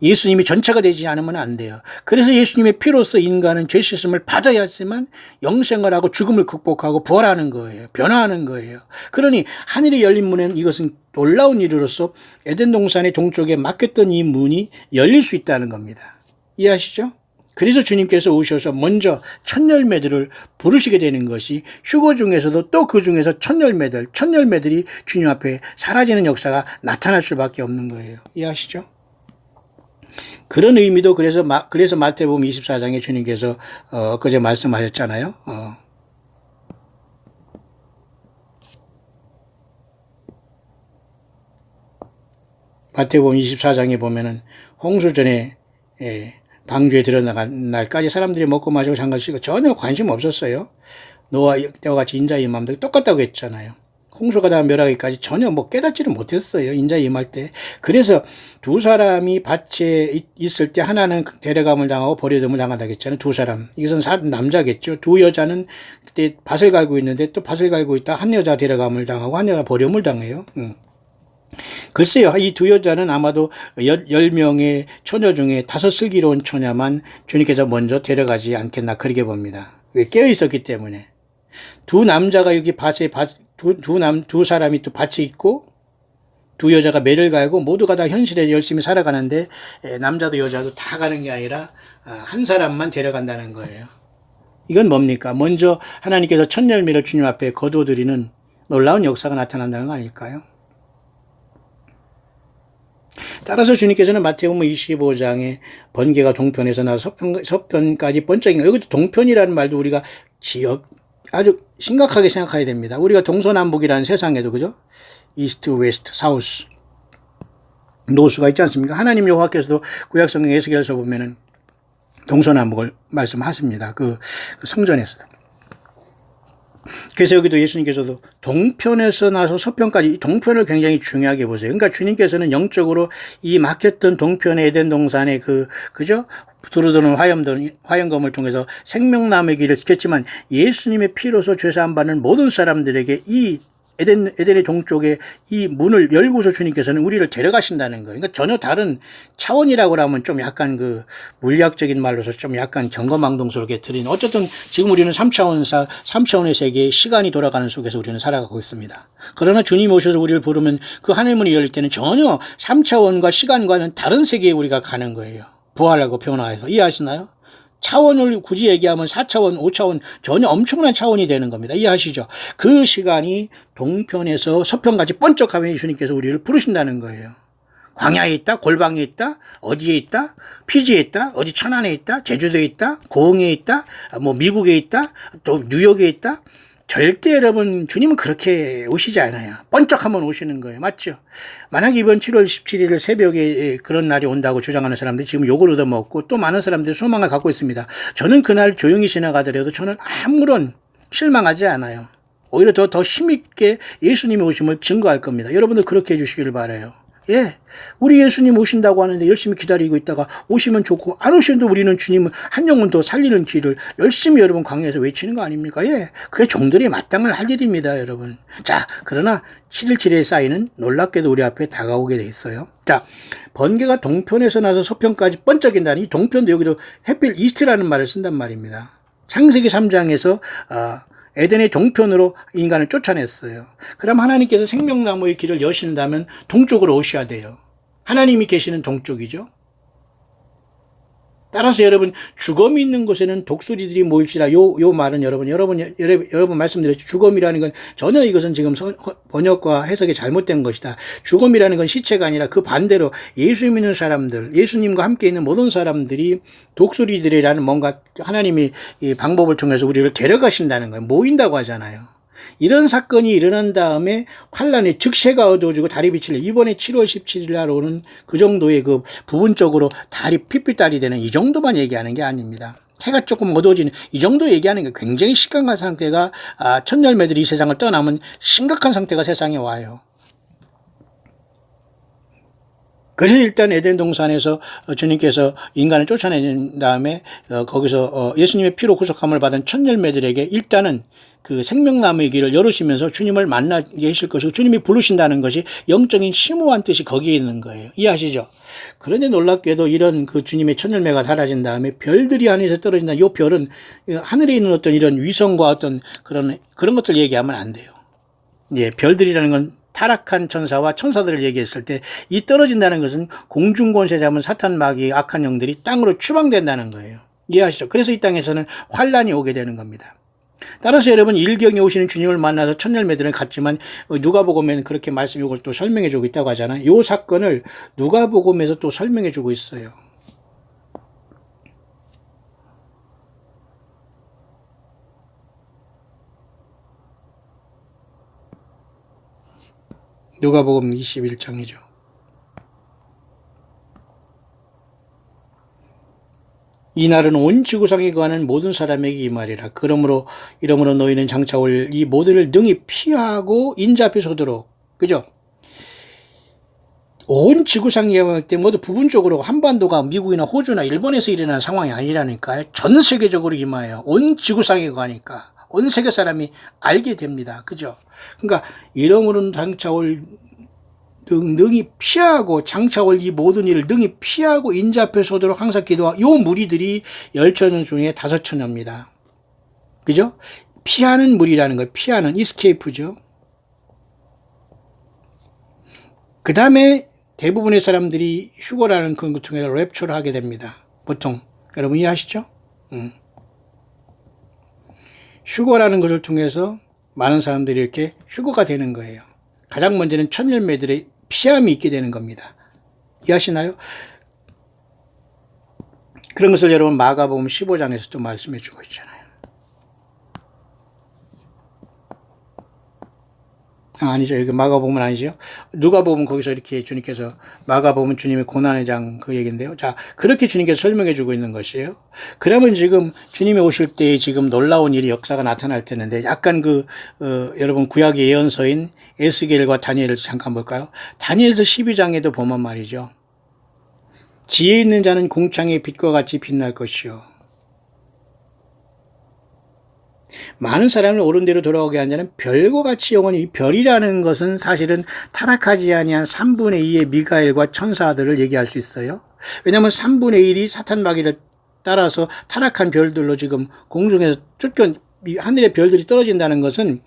예수님이 전체가 되지 않으면 안 돼요. 그래서 예수님의 피로서 인간은 죄 씻음을 받아야지만 영생을 하고 죽음을 극복하고 부활하는 거예요. 변화하는 거예요. 그러니 하늘이 열린 문에는 이것은 놀라운 일으로서 에덴 동산의 동쪽에 막혔던 이 문이 열릴 수 있다는 겁니다. 이해하시죠? 그래서 주님께서 오셔서 먼저 첫 열매들을 부르시게 되는 것이 휴거 중에서도 또 그 중에서 첫 열매들이 주님 앞에 사라지는 역사가 나타날 수밖에 없는 거예요. 이해하시죠? 그런 의미도 그래서 마태복음 24장에 주님께서 그제 말씀하셨잖아요. 마태복음 24장에 보면은 홍수전에 방주에 들어나간 날까지 사람들이 먹고 마시고 장가시고 전혀 관심 없었어요. 노아 때와 같이 인자의 임함도 똑같다고 했잖아요. 홍수가 다 멸하기까지 전혀 깨닫지를 못했어요. 인자 임할 때. 그래서 두 사람이 밭에 있을 때 하나는 데려감을 당하고 버려둠을 당한다고 했잖아요. 두 사람. 이것은 남자겠죠. 두 여자는 그때 밭을 갈고 있는데 또 밭을 갈고 있다 한 여자 데려감을 당하고 한 여자 버림을 당해요. 글쎄요. 이 두 여자는 아마도 10명의 처녀 중에 5 슬기로운 처녀만 주님께서 먼저 데려가지 않겠나 그렇게 봅니다. 왜? 깨어 있었기 때문에. 두 남자가 여기 두 사람이 또 밭에 있고 두 여자가 매를 갈고 모두가 다 현실에 열심히 살아가는데 남자도 여자도 다 가는 게 아니라 한 사람만 데려간다는 거예요. 이건 뭡니까? 먼저 하나님께서 첫 열매를 주님 앞에 거두어드리는 놀라운 역사가 나타난다는 거 아닐까요? 따라서 주님께서는 마태복음 25장에 번개가 동편에서 나서 서편까지 번쩍인가, 여기도 동편이라는 말도 우리가 아주 심각하게 생각해야 됩니다. 우리가 동서남북이라는 세상에도, 그죠? 이스트, 웨스트, 사우스, 노수가 있지 않습니까? 하나님 여호와께서도 구약성경 에스겔서 보면은 동서남북을 말씀하십니다. 그 성전에서도. 그래서 여기도 예수님께서도 동편에서 나서 서편까지, 동편을 굉장히 중요하게 보세요. 그러니까 주님께서는 영적으로 이 막혔던 동편의 에덴 동산의 그죠? 두루두는 화염검을 통해서 생명나무의 길을 지켰지만 예수님의 피로서 죄사함 받는 모든 사람들에게 이 에덴의 동쪽에 이 문을 열고서 주님께서는 우리를 데려가신다는 거예요. 그러니까 전혀 다른 차원이라고 하면 좀 약간 그 물리학적인 말로서 좀 약간 경거망동스럽게 들린, 어쨌든 지금 우리는 3차원의 세계에 시간이 돌아가는 속에서 우리는 살아가고 있습니다. 그러나 주님이 오셔서 우리를 부르면 그 하늘문이 열릴 때는 전혀 3차원과 시간과는 다른 세계에 우리가 가는 거예요. 부활하고 변화해서. 이해하시나요? 차원을 굳이 얘기하면 4차원, 5차원, 전혀 엄청난 차원이 되는 겁니다. 이해하시죠? 그 시간이 동편에서 서편까지 번쩍하면 주님께서 우리를 부르신다는 거예요. 광야에 있다, 골방에 있다, 어디에 있다, 피지에 있다, 어디 천안에 있다, 제주도에 있다, 고흥에 있다, 뭐 미국에 있다, 또 뉴욕에 있다. 절대 여러분, 주님은 그렇게 오시지 않아요. 번쩍하면 오시는 거예요. 맞죠? 만약에 이번 7월 17일 새벽에 그런 날이 온다고 주장하는 사람들이 지금 욕을 얻어먹고 또 많은 사람들이 소망을 갖고 있습니다. 저는 그날 조용히 지나가더라도 저는 아무런 실망하지 않아요. 오히려 더 힘있게 예수님이 오심을 증거할 겁니다. 여러분들 그렇게 해주시기를 바라요. 예, 우리 예수님 오신다고 하는데 열심히 기다리고 있다가 오시면 좋고, 안 오셔도 우리는 주님은 한 영혼 더 살리는 길을 열심히 여러분 광야에서 외치는 거 아닙니까? 예, 그게 종들이 마땅을 할 일입니다, 여러분. 자, 그러나 7.17의 사인은 놀랍게도 우리 앞에 다가오게 돼 있어요. 자, 번개가 동편에서 나서 서편까지 번쩍인다는 이 동편도 여기도 해필 이스트라는 말을 쓴단 말입니다. 창세기 3장에서 에덴의 동편으로 인간을 쫓아냈어요. 그럼 하나님께서 생명나무의 길을 여신다면 동쪽으로 오셔야 돼요. 하나님이 계시는 동쪽이죠. 따라서 여러분, 죽음이 있는 곳에는 독수리들이 모일지라, 요 말은 여러분 말씀드렸죠. 죽음이라는 건 전혀 이것은 지금 번역과 해석이 잘못된 것이다. 죽음이라는 건 시체가 아니라 그 반대로 예수 믿는 사람들, 예수님과 함께 있는 모든 사람들이 독수리들이라는 뭔가 하나님이 이 방법을 통해서 우리를 데려가신다는 거예요. 모인다고 하잖아요. 이런 사건이 일어난 다음에 환란의 즉세가 어두워지고 달이 비칠래. 이번에 7월 17일 날 오는 그 정도의 그 부분적으로 달이 핏빛달이 되는 이 정도만 얘기하는 게 아닙니다. 해가 조금 어두워지는 이 정도 얘기하는 게 굉장히 심각한 상태가, 첫 열매들이 이 세상을 떠나면 심각한 상태가 세상에 와요. 그래서 일단 에덴 동산에서 주님께서 인간을 쫓아낸 다음에 거기서 예수님의 피로 구속함을 받은 첫 열매들에게 일단은 그 생명나무의 길을 열으시면서 주님을 만나게 하실 것이고, 주님이 부르신다는 것이 영적인 심오한 뜻이 거기에 있는 거예요. 이해하시죠? 그런데 놀랍게도 이런 그 주님의 첫 열매가 사라진 다음에 별들이 하늘에서 떨어진다. 이 별은 하늘에 있는 어떤 이런 위성과 어떤 그런 것들 얘기하면 안 돼요. 예, 별들이라는 건 타락한 천사와 천사들을 얘기했을 때 이 떨어진다는 것은 공중권세 잡은 사탄 마귀 악한 영들이 땅으로 추방된다는 거예요. 이해하시죠? 그래서 이 땅에서는 환란이 오게 되는 겁니다. 따라서 여러분, 일경에 오시는 주님을 만나서 첫 열매들은 같지만 누가복음에는 그렇게 말씀 이걸 또 설명해 주고 있다고 하잖아요. 이 사건을 누가복음에서 또 설명해 주고 있어요. 누가복음 21장이죠. 이 날은 온 지구상에 거하는 모든 사람에게 이 말이라. 이러므로 너희는 장차 올 이 모든을 능히 피하고 인자 앞에 서도록. 그죠? 온 지구상에 거할 때 모두 부분적으로 한반도가 미국이나 호주나 일본에서 일어나는 상황이 아니라니까요. 전 세계적으로 임하여 온 지구상에 거하니까 온 세계 사람이 알게 됩니다. 그죠? 그러니까 이러므로 장차 올 능히 피하고, 장차 올 이 모든 일을 능히 피하고 인자 앞에 서도록 항상 기도하고, 요 무리들이 10처녀 중에 5처녀입니다. 그죠? 피하는 무리라는 걸, 피하는 이스케이프죠. 그 다음에 대부분의 사람들이 휴거라는 그런 것 통해서 랩처를 하게 됩니다. 보통. 여러분 이해하시죠? 휴거라는 것을 통해서 많은 사람들이 이렇게 휴거가 되는 거예요. 가장 먼저는 첫 열매들의 피함이 있게 되는 겁니다. 이해하시나요? 그런 것을 여러분 마가복음 15장에서 또 말씀해 주고 있잖아요. 아니죠. 여기 마가복음은 아니죠. 누가복음 거기서 이렇게 주님께서 마가복음은 주님의 고난의 장 그 얘기인데요. 자, 그렇게 주님께서 설명해 주고 있는 것이에요. 그러면 지금 주님이 오실 때 지금 놀라운 일이 역사가 나타날 텐데 약간 여러분 구약의 예언서인 에스겔과 다니엘을 잠깐 볼까요? 다니엘서 12장에도 보면 말이죠. 지혜 있는 자는 공창의 빛과 같이 빛날 것이요. 많은 사람을 옳은 대로 돌아오게 한 자는 별과 같이 영원히. 이 별이라는 것은 사실은 타락하지 아니한 3분의 2의 미가엘과 천사들을 얘기할 수 있어요. 왜냐하면 3분의 1이 사탄 마귀를 따라서 타락한 별들로 지금 공중에서 하늘의 별들이 떨어진다는 것은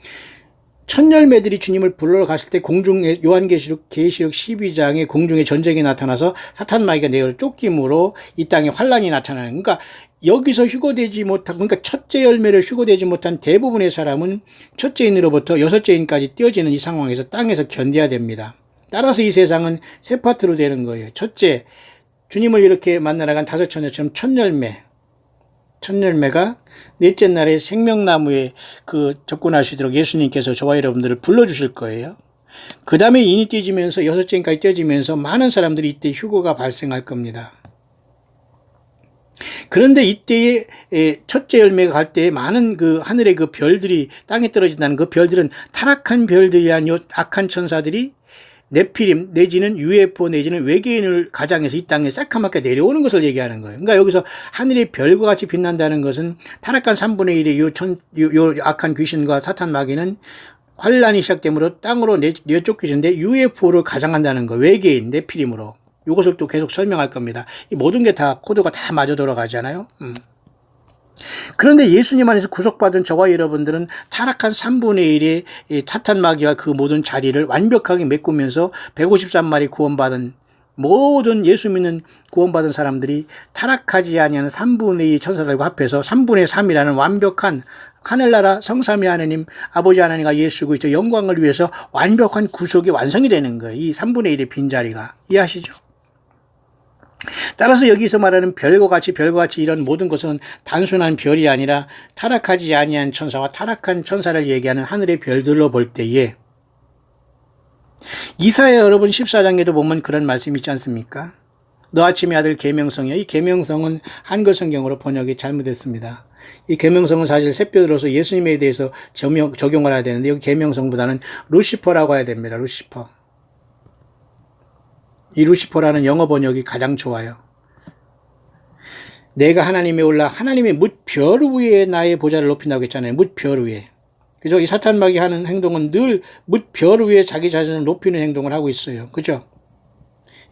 첫 열매들이 주님을 불러 갔을 때 공중에 요한계시록 12장에 공중에 전쟁이 나타나서 사탄 마귀가 내어 쫓김으로 이 땅에 환란이 나타나는. 그러니까 여기서 휴거되지 못한, 그러니까 첫째 열매를 휴거되지 못한 대부분의 사람은 첫째인으로부터 여섯째인까지 띄어지는 이 상황에서 땅에서 견뎌야 됩니다. 따라서 이 세상은 세 파트로 되는 거예요. 첫째, 주님을 이렇게 만나러 간 다섯 처녀처럼 첫 열매가 넷째 날에 생명나무에 접근하시도록 예수님께서 저와 여러분들을 불러주실 거예요. 그 다음에 인이 띄어지면서 여섯째인까지 띄어지면서 많은 사람들이 이때 휴거가 발생할 겁니다. 그런데 이때에 첫째 열매가 갈 때 많은 하늘의 별들이 땅에 떨어진다는 그 별들은 타락한 별들이 아니요 악한 천사들이 네피림 내지는 UFO 내지는 외계인을 가장해서 이 땅에 새카맣게 내려오는 것을 얘기하는 거예요. 그러니까 여기서 하늘의 별과 같이 빛난다는 것은 타락한 3분의 1의 요 악한 귀신과 사탄 마귀는 환란이 시작되므로 땅으로 내쫓기는데 UFO를 가장한다는 거, 외계인 네피림으로. 이것을 또 계속 설명할 겁니다. 이 모든 게 다 코드가 다 맞아 돌아가잖아요. 그런데 예수님 안에서 구속받은 저와 여러분들은 타락한 3분의 1의 사탄 마귀와 그 모든 자리를 완벽하게 메꾸면서 153마리 구원받은 모든 예수 믿는 구원받은 사람들이 타락하지 아니하는 3분의 2 천사들과 합해서 3분의 3이라는 완벽한 하늘나라 성삼위 하나님 아버지 하나님과 예수 그리스도 영광을 위해서 완벽한 구속이 완성이 되는 거예요. 이 3분의 1의 빈자리가. 이해하시죠? 따라서 여기서 말하는 별과 같이 이런 모든 것은 단순한 별이 아니라 타락하지 아니한 천사와 타락한 천사를 얘기하는 하늘의 별들로 볼 때에 이사야 여러분 14장에도 보면 그런 말씀이 있지 않습니까? 너 아침의 아들 계명성이요. 이 계명성은 한글 성경으로 번역이 잘못됐습니다. 이 계명성은 사실 새뼈들어서 예수님에 대해서 적용을 해야 되는데 여기 계명성보다는 루시퍼라고 해야 됩니다. 루시퍼. 이 루시퍼라는 영어 번역이 가장 좋아요. 내가 하나님에 올라 하나님의 뭇별 위에 나의 보좌를 높인다고 했잖아요. 뭇별 위에. 그죠? 이 사탄 마귀 하는 행동은 늘 뭇별 위에 자기 자신을 높이는 행동을 하고 있어요. 그죠?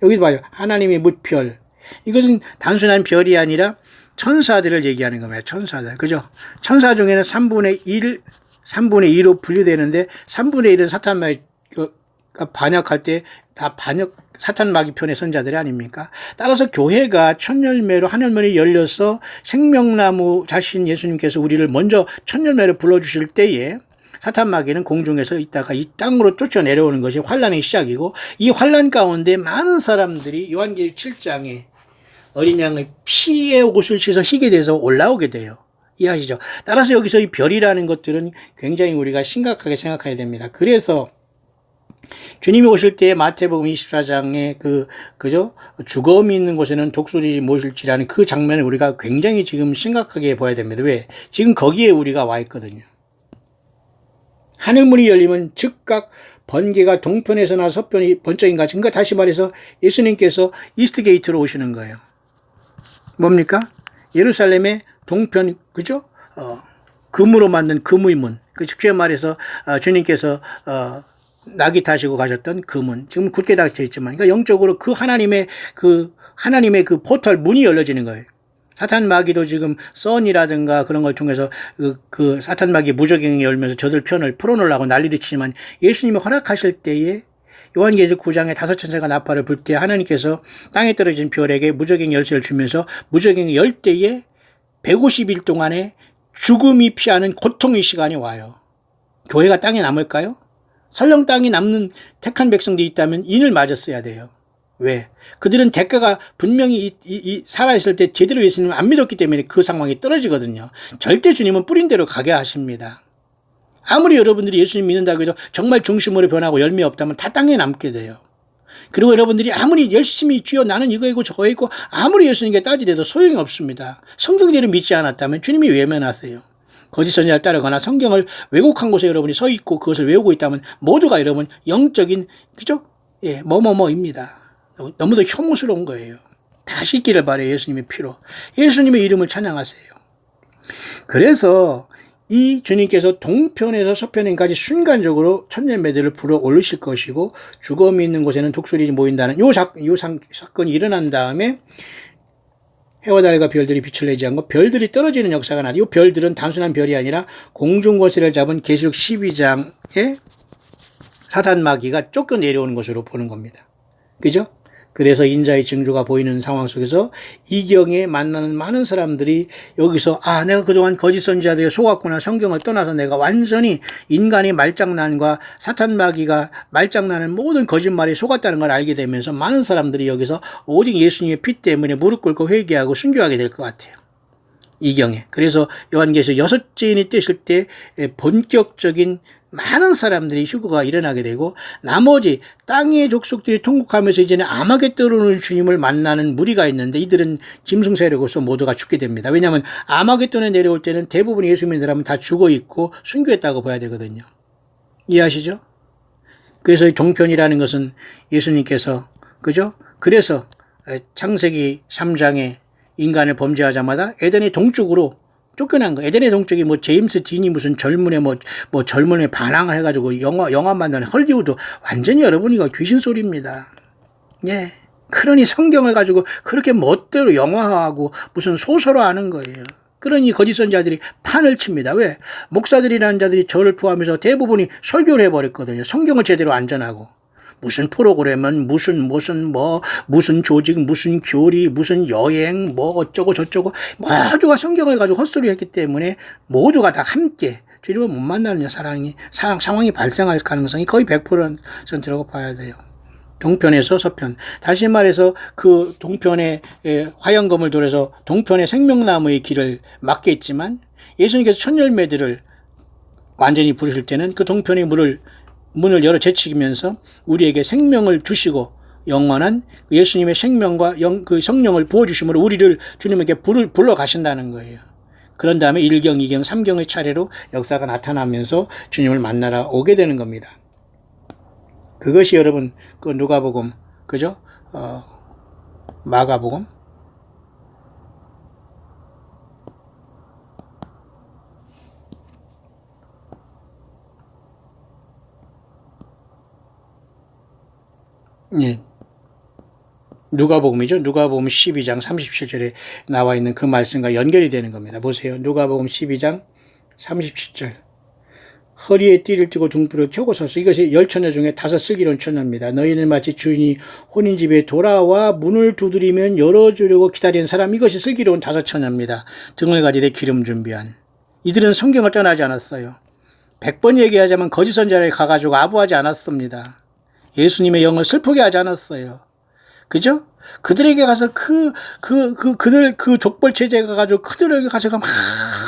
여기 봐요. 하나님의 뭇별. 이것은 단순한 별이 아니라 천사들을 얘기하는 겁니다. 천사들. 그죠? 천사 중에는 3분의 2로 분류되는데 3분의 1은 사탄 마귀가 반역할 때 다 사탄 마귀 편의 선자들이 아닙니까? 따라서 교회가 첫 열매로 한 열매를 열려서 생명나무 자신 예수님께서 우리를 먼저 첫 열매를 불러주실 때에 사탄 마귀는 공중에서 있다가 이 땅으로 쫓아내려오는 것이 환란의 시작이고 이 환란 가운데 많은 사람들이 요한계시록 7장에 어린 양의 피의 옷을 씻어 희게 돼서 올라오게 돼요. 이해하시죠? 따라서 여기서 이 별이라는 것들은 굉장히 우리가 심각하게 생각해야 됩니다. 그래서 주님이 오실 때 마태복음 24장에 그죠? 죽음이 있는 곳에는 독수리 모실지라는 그 장면을 우리가 굉장히 지금 심각하게 봐야 됩니다. 왜? 지금 거기에 우리가 와 있거든요. 하늘문이 열리면 즉각 번개가 동편에서나 서편이 번쩍인 같이. 그러니까 다시 말해서 예수님께서 이스트 게이트로 오시는 거예요. 뭡니까? 예루살렘의 동편, 그죠? 금으로 만든 금의 문. 그 쉽게 말해서 주님께서 낙이 타시고 가셨던 그 문. 지금 굳게 닫혀 있지만, 그러니까 영적으로 하나님의 그 포털 문이 열려지는 거예요. 사탄 마귀도 지금 선이라든가 그런 걸 통해서 그 사탄 마귀 무적행이 열면서 저들 편을 풀어놓으려고 난리를 치지만 예수님이 허락하실 때에 요한계시록 9장에 다섯 천사가 나팔을 불 때 하나님께서 땅에 떨어진 별에게 무적행 열쇠를 주면서 무적행이 열 때에 150일 동안에 죽음이 피하는 고통의 시간이 와요. 교회가 땅에 남을까요? 설령 땅에 남는 택한 백성들이 있다면 인을 맞았어야 돼요. 왜? 그들은 대가가 분명히 살아있을 때 제대로 예수님을 안 믿었기 때문에 그 상황이 떨어지거든요. 절대 주님은 뿌린 대로 가게 하십니다. 아무리 여러분들이 예수님 믿는다고 해도 정말 중심으로 변하고 열매 없다면 다 땅에 남게 돼요. 그리고 여러분들이 아무리 열심히 주여 나는 이거이고 저거이고 아무리 예수님께 따지려도 소용이 없습니다. 성경대로 믿지 않았다면 주님이 외면하세요. 거짓 선지자를 따르거나 성경을 왜곡한 곳에 여러분이 서 있고 그것을 외우고 있다면 모두가 여러분 영적인 그죠? 예, 뭐뭐뭐입니다. 너무도 혐오스러운 거예요. 다 씻기를 바래요. 예수님의 피로. 예수님의 이름을 찬양하세요. 그래서 이 주님께서 동편에서 서편까지 순간적으로 천년매들을 불어 올리실 것이고 죽음이 있는 곳에는 독수리 모인다는 요 사건이 일어난 다음에 해와 달과 별들이 빛을 내지 않고 별들이 떨어지는 역사가 나요. 이 별들은 단순한 별이 아니라 공중권세를 잡은 계시록 12장의 사단 마귀가 쫓겨 내려오는 것으로 보는 겁니다. 그죠? 그래서 인자의 징조가 보이는 상황 속에서 이경에 만나는 많은 사람들이 여기서 내가 그동안 거짓 선지자들에 속았구나. 성경을 떠나서 내가 완전히 인간의 말장난과 사탄 마귀가 말장난하는 모든 거짓말에 속았다는 걸 알게 되면서 많은 사람들이 여기서 오직 예수님의 피 때문에 무릎 꿇고 회개하고 순교하게 될 것 같아요. 이경에. 그래서 요한계시록 6째인이 뜨실 때 본격적인 많은 사람들이 휴거가 일어나게 되고 나머지 땅의 족속들이 통곡하면서 이제는 아마겟돈을 주님을 만나는 무리가 있는데 이들은 짐승 세력으로서 모두가 죽게 됩니다. 왜냐하면 아마겟돈에 내려올 때는 대부분 예수님의 사람은 다 죽어 있고 순교했다고 봐야 되거든요. 이해하시죠? 그래서 이 동편이라는 것은 예수님께서 그죠? 그래서 창세기 3장에 인간을 범죄하자마자 에덴의 동쪽으로 쫓겨난 거. 에덴의 동쪽이 제임스 딘이 무슨 젊은에 반항해가지고 영화 만드는 헐리우드 완전히 여러분 이거 귀신 소리입니다. 예. 그러니 성경을 가지고 그렇게 멋대로 영화화하고 무슨 소설화하는 거예요. 그러니 거짓 선지자들이 판을 칩니다. 왜? 목사들이라는 자들이 저를 포함해서 대부분이 설교를 해버렸거든요. 성경을 제대로 안 전하고. 무슨 프로그램은 무슨 조직, 무슨 교리, 무슨 여행, 어쩌고 저쩌고 모두가 성경을 가지고 헛소리 했기 때문에 모두가 다 함께 주님을 못 만나는 상황이 발생할 가능성이 거의 100%라고 봐야 돼요. 동편에서 서편. 다시 말해서 그 동편에 화영검을 돌려서 동편의 생명나무의 길을 막겠지만 예수님께서 천열매들을 완전히 부르실 때는 그 동편의 문을 열어 제치면서 우리에게 생명을 주시고 영원한 예수님의 생명과 그 성령을 부어주심으로 우리를 주님에게 불러 가신다는 거예요. 그런 다음에 1경, 2경, 3경의 차례로 역사가 나타나면서 주님을 만나러 오게 되는 겁니다. 그것이 여러분 그 누가복음, 그죠? 마가복음, 예. 누가복음이죠. 누가복음 12장 37절에 나와 있는 그 말씀과 연결이 되는 겁니다. 보세요. 누가복음 12장 37절. 허리에 띠를 띠고 등불을 켜고 서서 이것이 10처녀 중에 5 슬기로운 처녀입니다. 너희는 마치 주인이 혼인집에 돌아와 문을 두드리면 열어주려고 기다리는 사람, 이것이 슬기로운 5처녀입니다. 등을 가지되 기름 준비한. 이들은 성경을 떠나지 않았어요. 100번 얘기하자면 거짓 선지자를 가가지고 아부하지 않았습니다. 예수님의 영을 슬프게 하지 않았어요. 그죠? 그들에게 가서 그들 족벌 체제가 가가지고 그들에게 가서 막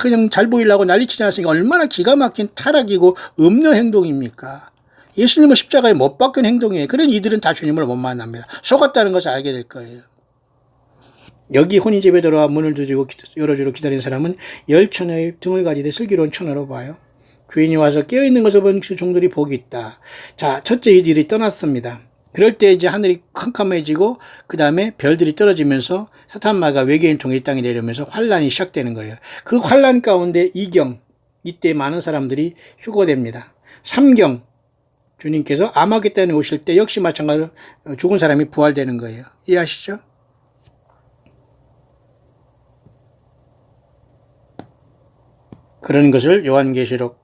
그냥 잘 보이려고 난리치지 않았으니까 얼마나 기가 막힌 타락이고 없는 행동입니까? 예수님을 십자가에 못 박은 행동이에요. 그러니 이들은 다 주님을 못 만납니다. 속았다는 것을 알게 될 거예요. 여기 혼인집에 들어와 문을 두드리고 열어주러 기다리는 사람은 10처녀의 등을 가지되 슬기로운 처녀로 봐요. 주인이 와서 깨어있는 것을 본 그 종들이 복이 있다. 자, 첫째 이들이 떠났습니다. 그럴 때 이제 하늘이 캄캄해지고 그 다음에 별들이 떨어지면서 사탄마가 외계인 통해 이 땅에 내려오면서 환란이 시작되는 거예요. 그 환란 가운데 2경, 이때 많은 사람들이 휴거됩니다. 3경, 주님께서 아마겟돈에 오실 때 역시 마찬가지로 죽은 사람이 부활되는 거예요. 이해하시죠? 그런 것을 요한계시록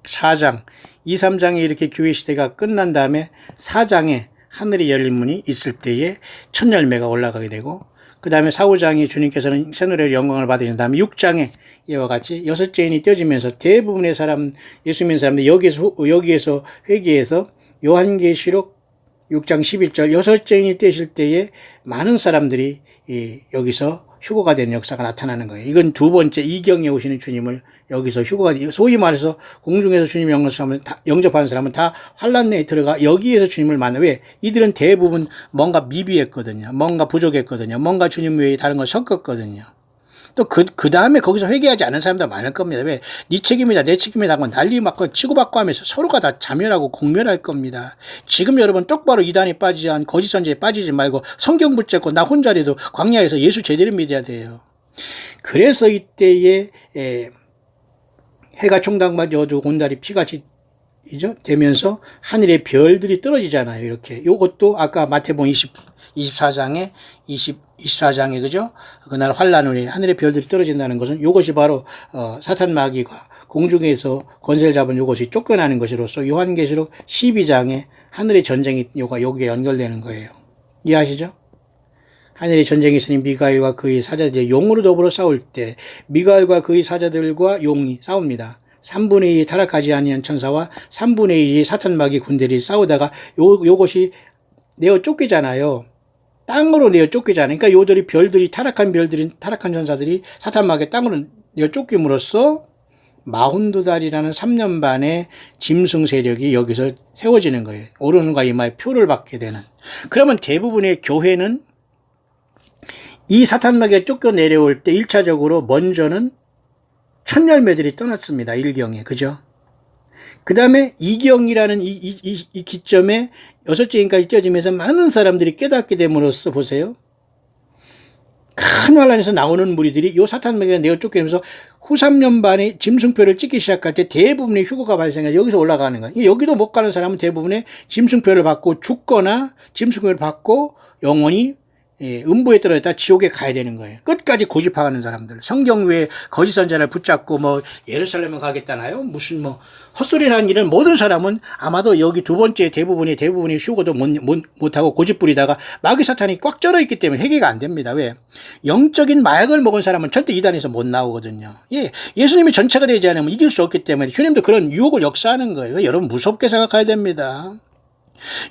4장, 2, 3장에 이렇게 교회 시대가 끝난 다음에 4장에 하늘이 열린 문이 있을 때에 첫 열매가 올라가게 되고 그 다음에 4, 5장에 주님께서는 새노래로 영광을 받으신 다음에 6장에 이와 같이 6째인이 떼어지면서 대부분의 사람, 예수 믿는 사람들이 여기에서 회개해서 요한계시록 6장 11절 6째인이 떼실 때에 많은 사람들이 여기서 휴거가 되는 역사가 나타나는 거예요. 이건 두 번째 이경에 오시는 주님을 여기서 휴거가, 소위 말해서 공중에서 주님 영접하는 사람은 다 환란 내에 들어가 여기에서 주님을 만나. 왜? 이들은 대부분 뭔가 미비했거든요. 뭔가 부족했거든요. 뭔가 주님 외에 다른 걸 섞었거든요. 또 그 다음에 거기서 회개하지 않은 사람도 많을 겁니다. 왜? 네 책임이다, 내 책임이다 하고 난리 맞고 치고받고 하면서 서로가 다 자멸하고 공멸할 겁니다. 지금 여러분 똑바로 이단에 빠지지 않고 거짓 선지에 빠지지 말고 성경 붙잡고 나 혼자라도 광야에서 예수 제대로 믿어야 돼요. 그래서 이때에 해가 총당맞아도 온달이 피같이 되면서 하늘의 별들이 떨어지잖아요. 이렇게. 요것도 아까 마태복음 24장에 그죠? 그날 환란 후에 하늘의 별들이 떨어진다는 것은 요것이 바로 사탄 마귀가 공중에서 권세를 잡은 요것이 쫓겨나는 것으로서 요한계시록 12장에 하늘의 전쟁이 여기에 연결되는 거예요. 이해하시죠? 하늘의 전쟁이 있으니 미가엘과 그의 사자들이 용으로 더불어 싸울 때 미가엘과 그의 사자들과 용이 싸웁니다. 3분의 1이 타락하지 아니한 천사와 3분의 1이 사탄 마귀 군대들이 싸우다가 요것이 내어 쫓기잖아요. 땅으로 내어 쫓기잖아요. 그러니까 요들이 타락한 천사들이 사탄 마귀의 땅으로 내어 쫓김으로써 42달이라는 3년 반의 짐승 세력이 여기서 세워지는 거예요. 오른손과 이마에 표를 받게 되는. 그러면 대부분의 교회는 이 사탄 마귀가 쫓겨 내려올 때 1차적으로 먼저는 첫 열매들이 떠났습니다. 1경에. 그죠? 그 다음에 2경이라는 이 기점에 6째인까지 떼어지면서 많은 사람들이 깨닫게 됨으로써 보세요. 큰 환란에서 나오는 무리들이 요 사탄 마귀가 내어 쫓기면서 후 3년 반에 짐승표를 찍기 시작할 때 대부분의 휴거가 발생해서 여기서 올라가는 거예요. 여기도 못 가는 사람은 대부분의 짐승표를 받고 죽거나 짐승표를 받고 영원히 음부에 떨어졌다 지옥에 가야 되는 거예요. 끝까지 고집하는 사람들. 성경 외에 거짓 선자를 붙잡고 예루살렘에 가겠다나요? 무슨 헛소리라는 일은 모든 사람은 아마도 여기 두 번째 대부분의 휴거도 못하고 고집 부리다가 마귀 사탄이 꽉 쩔어 있기 때문에 회개가 안 됩니다. 왜? 영적인 마약을 먹은 사람은 절대 이단에서 못 나오거든요. 예수님이 전체가 되지 않으면 이길 수 없기 때문에 주님도 그런 유혹을 역사하는 거예요. 여러분 무섭게 생각해야 됩니다.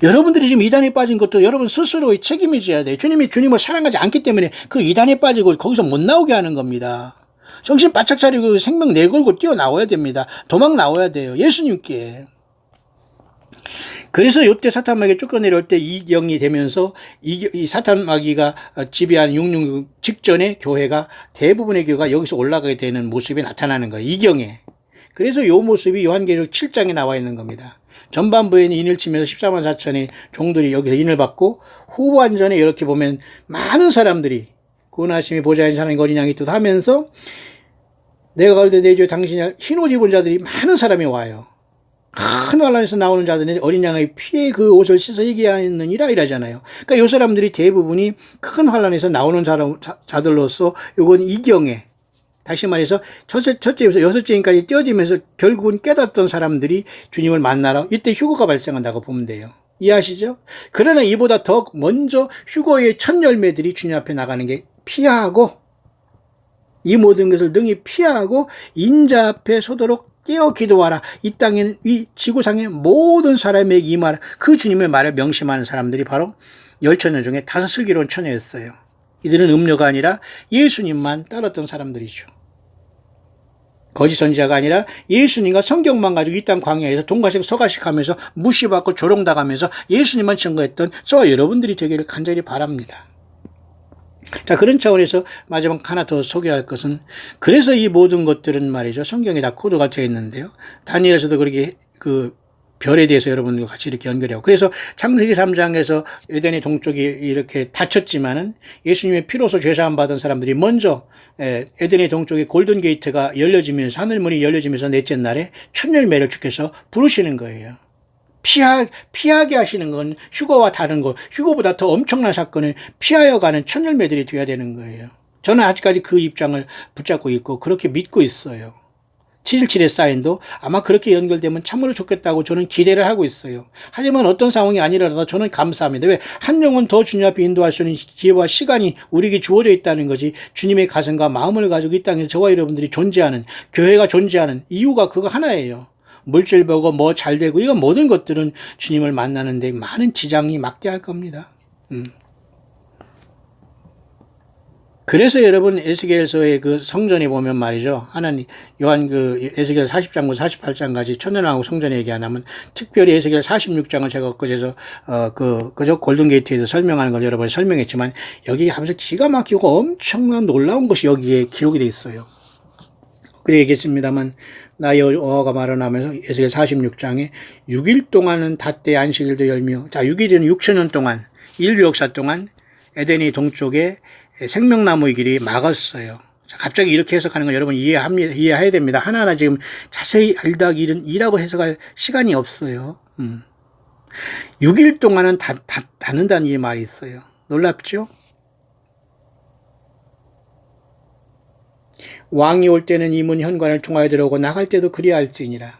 여러분들이 지금 이단에 빠진 것도 여러분 스스로의 책임이 져야 돼요. 주님이 주님을 사랑하지 않기 때문에 그 이단에 빠지고 거기서 못 나오게 하는 겁니다. 정신 바짝 차리고 생명 내걸고 뛰어나와야 됩니다. 도망 나와야 돼요. 예수님께. 그래서 이때 사탄 마귀가 쫓겨내려올 때 이경이 되면서 이 사탄 마귀가 지배하는 666 직전에 대부분의 교회가 여기서 올라가게 되는 모습이 나타나는 거예요. 이경에. 그래서 이 모습이 요한계시록 7장에 나와 있는 겁니다. 전반부에는 인을 치면서 14만 4천의 종들이 여기서 인을 받고 후반전에 이렇게 보면 많은 사람들이 구원하심이 보좌인 하나님 어린 양이 뜻 하면서 내가 가로되 내 주여 당신이 흰 옷 입은 자들이 많은 사람이 와요. 큰 환란에서 나오는 자들은 어린 양의 피에 그 옷을 씻어 이기하느니라 이라잖아요. 그러니까 이 사람들이 대부분이 큰 환란에서 나오는 자들로서 요건 이경에 다시 말해서 첫째부터 6째까지 떼어지면서 결국은 깨닫던 사람들이 주님을 만나러 이때 휴거가 발생한다고 보면 돼요. 이해하시죠? 그러나 이보다 더 먼저 휴거의 첫 열매들이 주님 앞에 나가는 게 피하고 이 모든 것을 능히 피하고 인자 앞에 서도록 깨어 기도하라. 이 땅에는 이 지구상의 모든 사람에게 임하라. 그 주님의 말을 명심하는 사람들이 바로 10처녀 중에 5 슬기로운 처녀였어요. 이들은 음료가 아니라 예수님만 따랐던 사람들이죠. 거짓 선지자가 아니라 예수님과 성경만 가지고 이 땅 광야에서 동가식 서가식 하면서 무시받고 조롱당하면서 예수님만 증거했던 저와 여러분들이 되기를 간절히 바랍니다. 자, 그런 차원에서 마지막 하나 더 소개할 것은 그래서 이 모든 것들은 말이죠. 성경에 다 코드가 되어 있는데요. 다니엘에서도 그렇게 그 별에 대해서 여러분들과 같이 이렇게 연결해요. 그래서 창세기 3장에서 에덴의 동쪽이 이렇게 닫혔지만은 예수님의 피로서 죄사함 받은 사람들이 먼저 에덴의 동쪽에 골든 게이트가 열려지면서 하늘문이 열려지면서 넷째 날에 첫 열매를 주께서 부르시는 거예요. 피하게 하시는 건 휴거와 다른 거, 휴거보다 더 엄청난 사건을 피하여 가는 첫 열매들이 되어야 되는 거예요. 저는 아직까지 그 입장을 붙잡고 있고 그렇게 믿고 있어요. 7.17의 사인도 아마 그렇게 연결되면 참으로 좋겠다고 저는 기대를 하고 있어요. 하지만 어떤 상황이 아니라도 저는 감사합니다. 왜? 한 영혼 더 주님 앞에 인도할 수 있는 기회와 시간이 우리에게 주어져 있다는 거지. 주님의 가슴과 마음을 가지고 이 땅에 저와 여러분들이 존재하는, 교회가 존재하는 이유가 그거 하나예요. 물질 보고 뭐 잘 되고 이건 모든 것들은 주님을 만나는데 많은 지장이 막대할 겁니다. 그래서 여러분 에스겔서의 그 성전에 보면 말이죠. 하나님 요한 그 에스겔 40장부터 48장까지 천년왕국 성전에 얘기하면 특별히 에스겔 46장을 제가 엊그제서 그저 골든게이트에서 설명하는 걸 여러분이 설명했지만 여기 하면서 기가 막히고 엄청난 놀라운 것이 여기에 기록이 되어 있어요. 그래 얘기했습니다만 나 여호와가 말하면서 에스겔 46장에 6일 동안은 닷대 안식일도 열며 자 6일은 6천년 동안 인류 역사 동안 에덴의 동쪽에 생명나무의 길이 막았어요. 자, 갑자기 이렇게 해석하는 걸 여러분 이해해야 됩니다. 하나하나 지금 자세히 알다 이라고 해석할 시간이 없어요. 6일 동안은 닫는다는 이 말이 있어요. 놀랍죠? 왕이 올 때는 이 문 현관을 통하여 들어오고 나갈 때도 그리할지니라.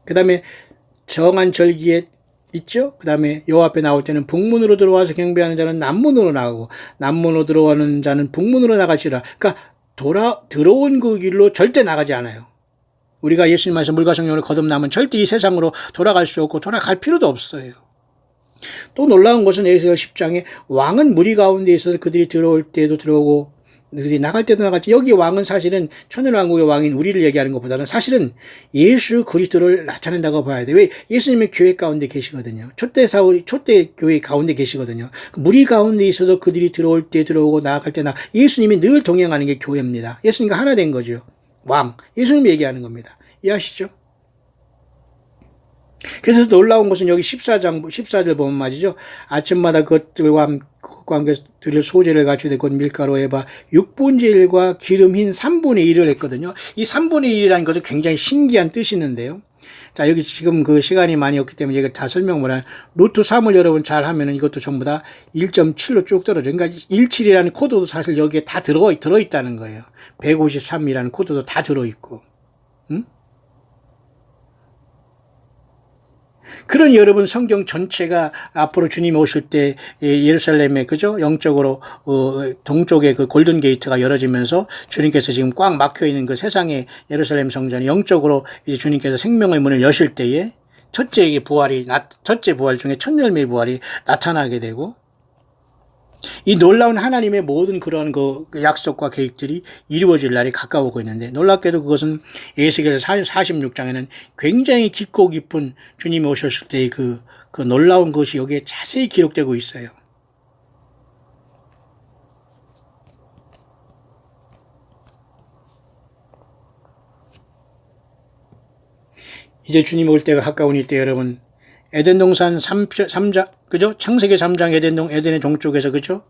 그 다음에 정한 절기에 있죠? 그 다음에 여호와 앞에 나올 때는 북문으로 들어와서 경배하는 자는 남문으로 나가고 남문으로 들어오는 자는 북문으로 나갈지라. 그러니까 들어온 그 길로 절대 나가지 않아요. 우리가 예수님께서 물과 성령을 거듭나면 절대 이 세상으로 돌아갈 수 없고 돌아갈 필요도 없어요. 또 놀라운 것은 에스겔 10장에 왕은 무리 가운데 있어서 그들이 들어올 때도 들어오고 그들이 나갈 때도 나갔지. 여기 왕은 사실은 천년왕국의 왕인 우리를 얘기하는 것보다는 사실은 예수 그리스도를 나타낸다고 봐야 돼. 왜? 예수님이 교회 가운데 계시거든요. 초대 교회 가운데 계시거든요. 무리 가운데 있어서 그들이 들어올 때 들어오고 나갈 때 예수님이 늘 동행하는 게 교회입니다. 예수님과 하나 된 거죠. 왕. 예수님이 얘기하는 겁니다. 이해하시죠? 그래서 놀라운 것은 여기 14절 보면 말이죠. 아침마다 그것들과 함께 드릴 소재를 갖추되 곧 밀가루 에바 6분의 1과 기름 흰 3분의 1을 했거든요. 이 3분의 1이라는 것은 굉장히 신기한 뜻이 있는데요. 자, 여기 지금 그 시간이 많이 없기 때문에 이거 다 설명을 한 루트 3을 여러분 잘 하면은 이것도 전부 다 1.7로 쭉 떨어져요. 그러니까 17이라는 코드도 사실 여기에 다 들어있다는 거예요. 153이라는 코드도 다 들어있고. 응? 그런 여러분 성경 전체가 앞으로 주님이 오실 때 예루살렘에 그죠? 영적으로 동쪽에 그 골든 게이트가 열어지면서 주님께서 지금 꽉 막혀 있는 그 세상의 예루살렘 성전이 영적으로 이제 주님께서 생명의 문을 여실 때에 첫째 부활 중에 첫 열매의 부활이 나타나게 되고 이 놀라운 하나님의 모든 그런 그 약속과 계획들이 이루어질 날이 가까우고 있는데 놀랍게도 그것은 에스겔서 46장에는 굉장히 깊고 깊은 주님이 오셨을 때의 그 놀라운 것이 여기에 자세히 기록되고 있어요. 이제 주님 올 때가 가까우니 때 여러분 에덴 동산 3장, 그죠? 창세기 3장 에덴의 동쪽에서, 그죠?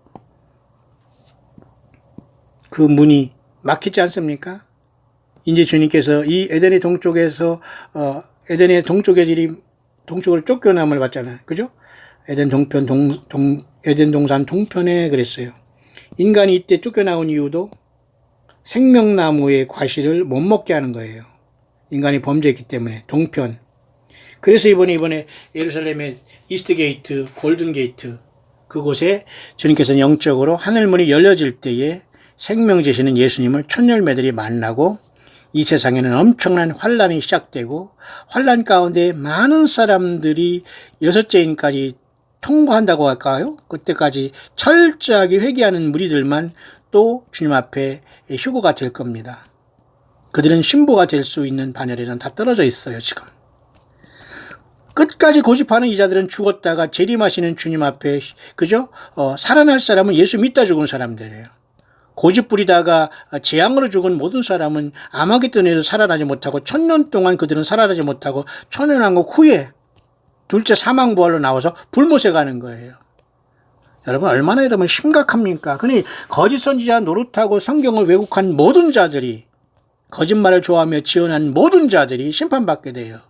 그 문이 막히지 않습니까? 이제 주님께서 이 에덴의 동쪽에서, 에덴의 동쪽으로 쫓겨남을 받잖아요. 그죠? 에덴 동산 동편에 그랬어요. 인간이 이때 쫓겨나온 이유도 생명나무의 과실을 못 먹게 하는 거예요. 인간이 범죄했기 때문에, 동편. 그래서 이번에 예루살렘의 이스트 게이트, 골든 게이트 그곳에 주님께서는 영적으로 하늘문이 열려질 때에 생명제시는 예수님을 첫 열매들이 만나고 이 세상에는 엄청난 환란이 시작되고 환란 가운데 많은 사람들이 여섯째 인까지 통과한다고 할까요? 그때까지 철저하게 회개하는 무리들만 또 주님 앞에 휴거가 될 겁니다. 그들은 신부가 될 수 있는 반열에는 다 떨어져 있어요, 지금. 끝까지 고집하는 이자들은 죽었다가 재림하시는 주님 앞에 그죠? 살아날 사람은 예수 믿다 죽은 사람들이에요. 고집 부리다가 재앙으로 죽은 모든 사람은 아마겟돈에도 살아나지 못하고 1000년 동안 그들은 살아나지 못하고 천년왕국 후에 둘째 사망부활로 나와서 불못에 가는 거예요. 여러분 얼마나 여러분 심각합니까? 그러니 거짓 선지자 노릇하고 성경을 왜곡한 모든 자들이 거짓말을 좋아하며 지원한 모든 자들이 심판받게 돼요.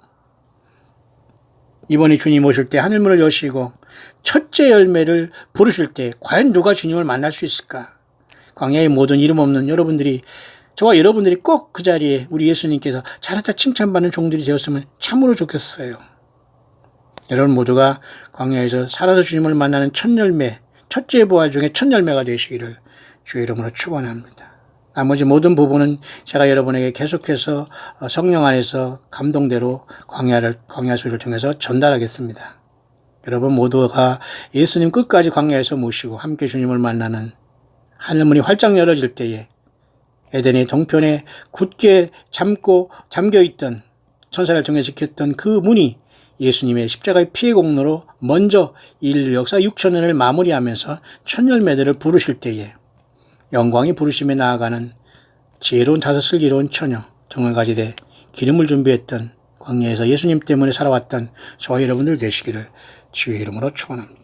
이번에 주님 오실 때 하늘문을 여시고 첫째 열매를 부르실 때 과연 누가 주님을 만날 수 있을까? 광야의 모든 이름 없는 여러분들이 저와 여러분들이 꼭 그 자리에 우리 예수님께서 잘했다 칭찬받는 종들이 되었으면 참으로 좋겠어요. 여러분 모두가 광야에서 살아서 주님을 만나는 첫 열매, 첫째 부활 중에 첫 열매가 되시기를 주의 이름으로 축원합니다. 나머지 모든 부분은 제가 여러분에게 계속해서 성령 안에서 감동대로 광야 소리를 통해서 전달하겠습니다. 여러분 모두가 예수님 끝까지 광야에서 모시고 함께 주님을 만나는 하늘문이 활짝 열어질 때에 에덴의 동편에 굳게 잠겨있던 천사를 통해 지켰던 그 문이 예수님의 십자가의 피의 공로로 먼저 인류 역사 6,000년을 마무리하면서 첫 열매들을 부르실 때에 영광이 부르심에 나아가는 지혜로운 다섯 슬기로운 처녀 등을 가지되 기름을 준비했던 광야에서 예수님 때문에 살아왔던 저와 여러분들 되시기를 주의 이름으로 축원합니다.